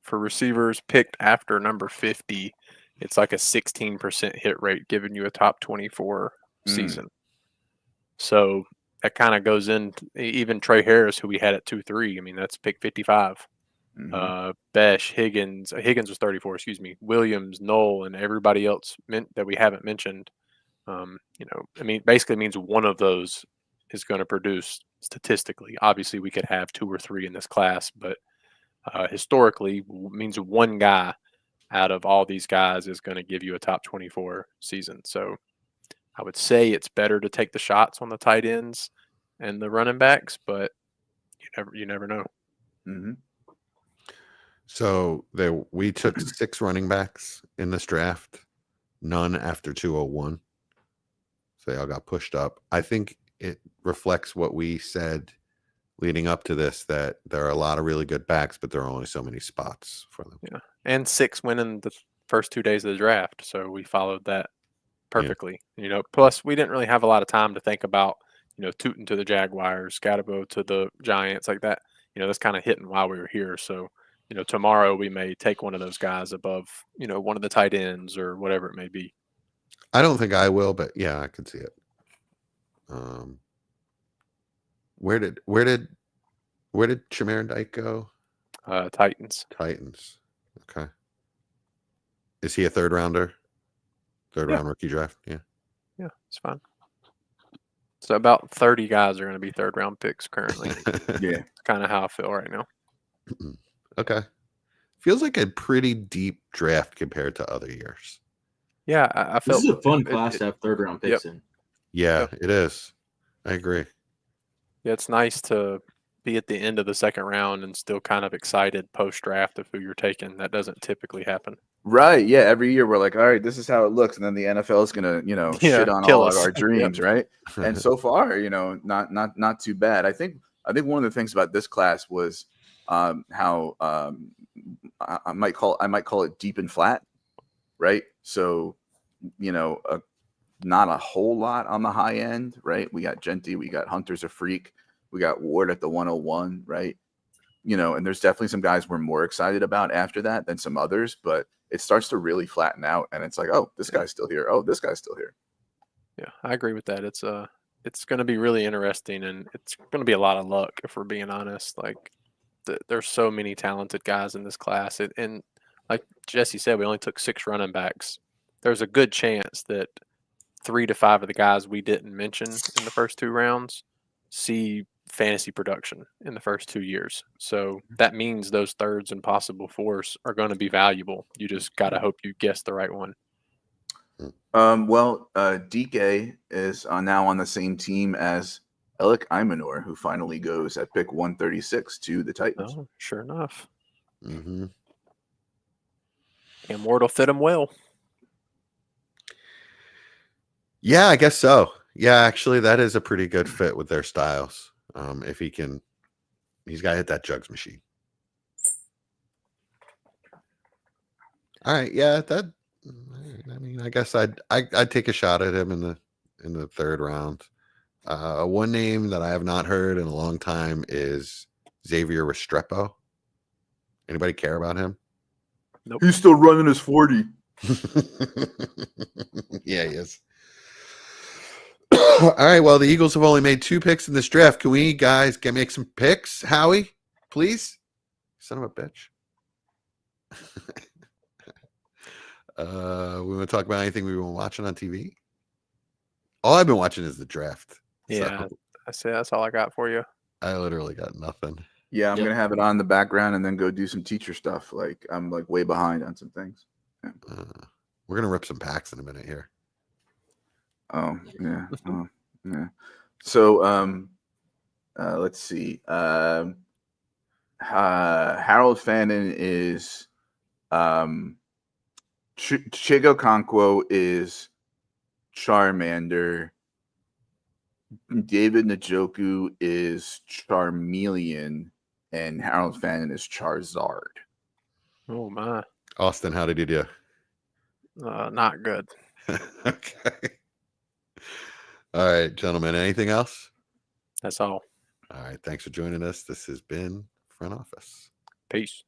for receivers picked after number 50, it's like a 16% hit rate, giving you a top 24 season. So that kind of goes in. Even Trey Harris, who we had at 2-3, I mean, that's pick 55. Besh, Higgins was 34, excuse me, Williams, Knoll, and everybody else that we haven't mentioned. I mean, basically means one of those is going to produce statistically. Obviously, we could have 2 or 3 in this class, but historically means one guy out of all these guys is going to give you a top 24 season. So I would say it's better to take the shots on the tight ends and the running backs, but you never know. Mm-hmm. So we took 6 running backs in this draft, none after 201. So they all got pushed up. I think it reflects what we said leading up to this, that there are a lot of really good backs, but there are only so many spots for them. Yeah, and 6 winning the first 2 days of the draft, so we followed that perfectly. Yeah. Plus we didn't really have a lot of time to think about, Tootin to the Jaguars, Scatabo to the Giants, like that. That's kind of hitting while we were here. So, tomorrow we may take one of those guys above, one of the tight ends or whatever it may be. I don't think I will, but yeah, I could see it. Where did Shamir and Dyke go? Titans. Okay. Is he a third rounder? Third round rookie draft? Yeah. Yeah, it's fine. So about 30 guys are going to be third round picks currently. Yeah. It's kind of how I feel right now. Okay. Feels like a pretty deep draft compared to other years. Yeah, I felt this is a fun class to have third round picks in. Yeah, it is. I agree. Yeah, it's nice to be at the end of the second round and still kind of excited post draft of who you're taking. That doesn't typically happen. Right. Yeah. Every year we're like, all right, this is how it looks. And then the NFL is going to, shit on all of our dreams. Right. And so far, not too bad. I think one of the things about this class was how I might call it deep and flat. Right. So, not a whole lot on the high end. Right. We got Genty, we got Hunter's a freak. We got Ward at the 101. Right. And there's definitely some guys we're more excited about after that than some others, but it starts to really flatten out, and it's like, oh, this guy's still here. Oh, this guy's still here. Yeah, I agree with that. It's going to be really interesting, and it's going to be a lot of luck if we're being honest. Like, there's so many talented guys in this class, and like Jesse said, we only took 6 running backs. There's a good chance that 3 to 5 of the guys we didn't mention in the first 2 rounds see fantasy production in the first 2 years. So that means those thirds and possible fourths are going to be valuable. You just got to hope you guess the right one. DK is now on the same team as Alec Imanor, who finally goes at pick 136 to the Titans. Oh, sure enough. Mm-hmm. And Ward will fit him well. Yeah, I guess so. Yeah, actually, that is a pretty good fit with their styles. If he can, he's got to hit that jugs machine. All right, yeah, that. I mean, I guess I'd take a shot at him in the third round. One name that I have not heard in a long time is Xavier Restrepo. Anybody care about him? Nope. He's still running his 40. Yeah, he is. All right. Well, the Eagles have only made 2 picks in this draft. Can we guys make some picks, Howie? Please? Son of a bitch. We want to talk about anything we've been watching on TV? All I've been watching is the draft. Yeah, So that's all I got for you. I literally got nothing. Yeah, I'm Yep. gonna have it on in the background and then go do some teacher stuff. Like I'm like way behind on some things. We're gonna rip some packs in a minute here. Oh yeah, yeah. So let's see. Harold Fannin is Chigo Conquo is Charmander. David Njoku is Charmeleon, and Harold Fannin is Charizard. Oh my, Austin, how did you do? not good. Okay. All right, gentlemen. Anything else? That's all. All right. Thanks for joining us. This has been Front Office. Peace.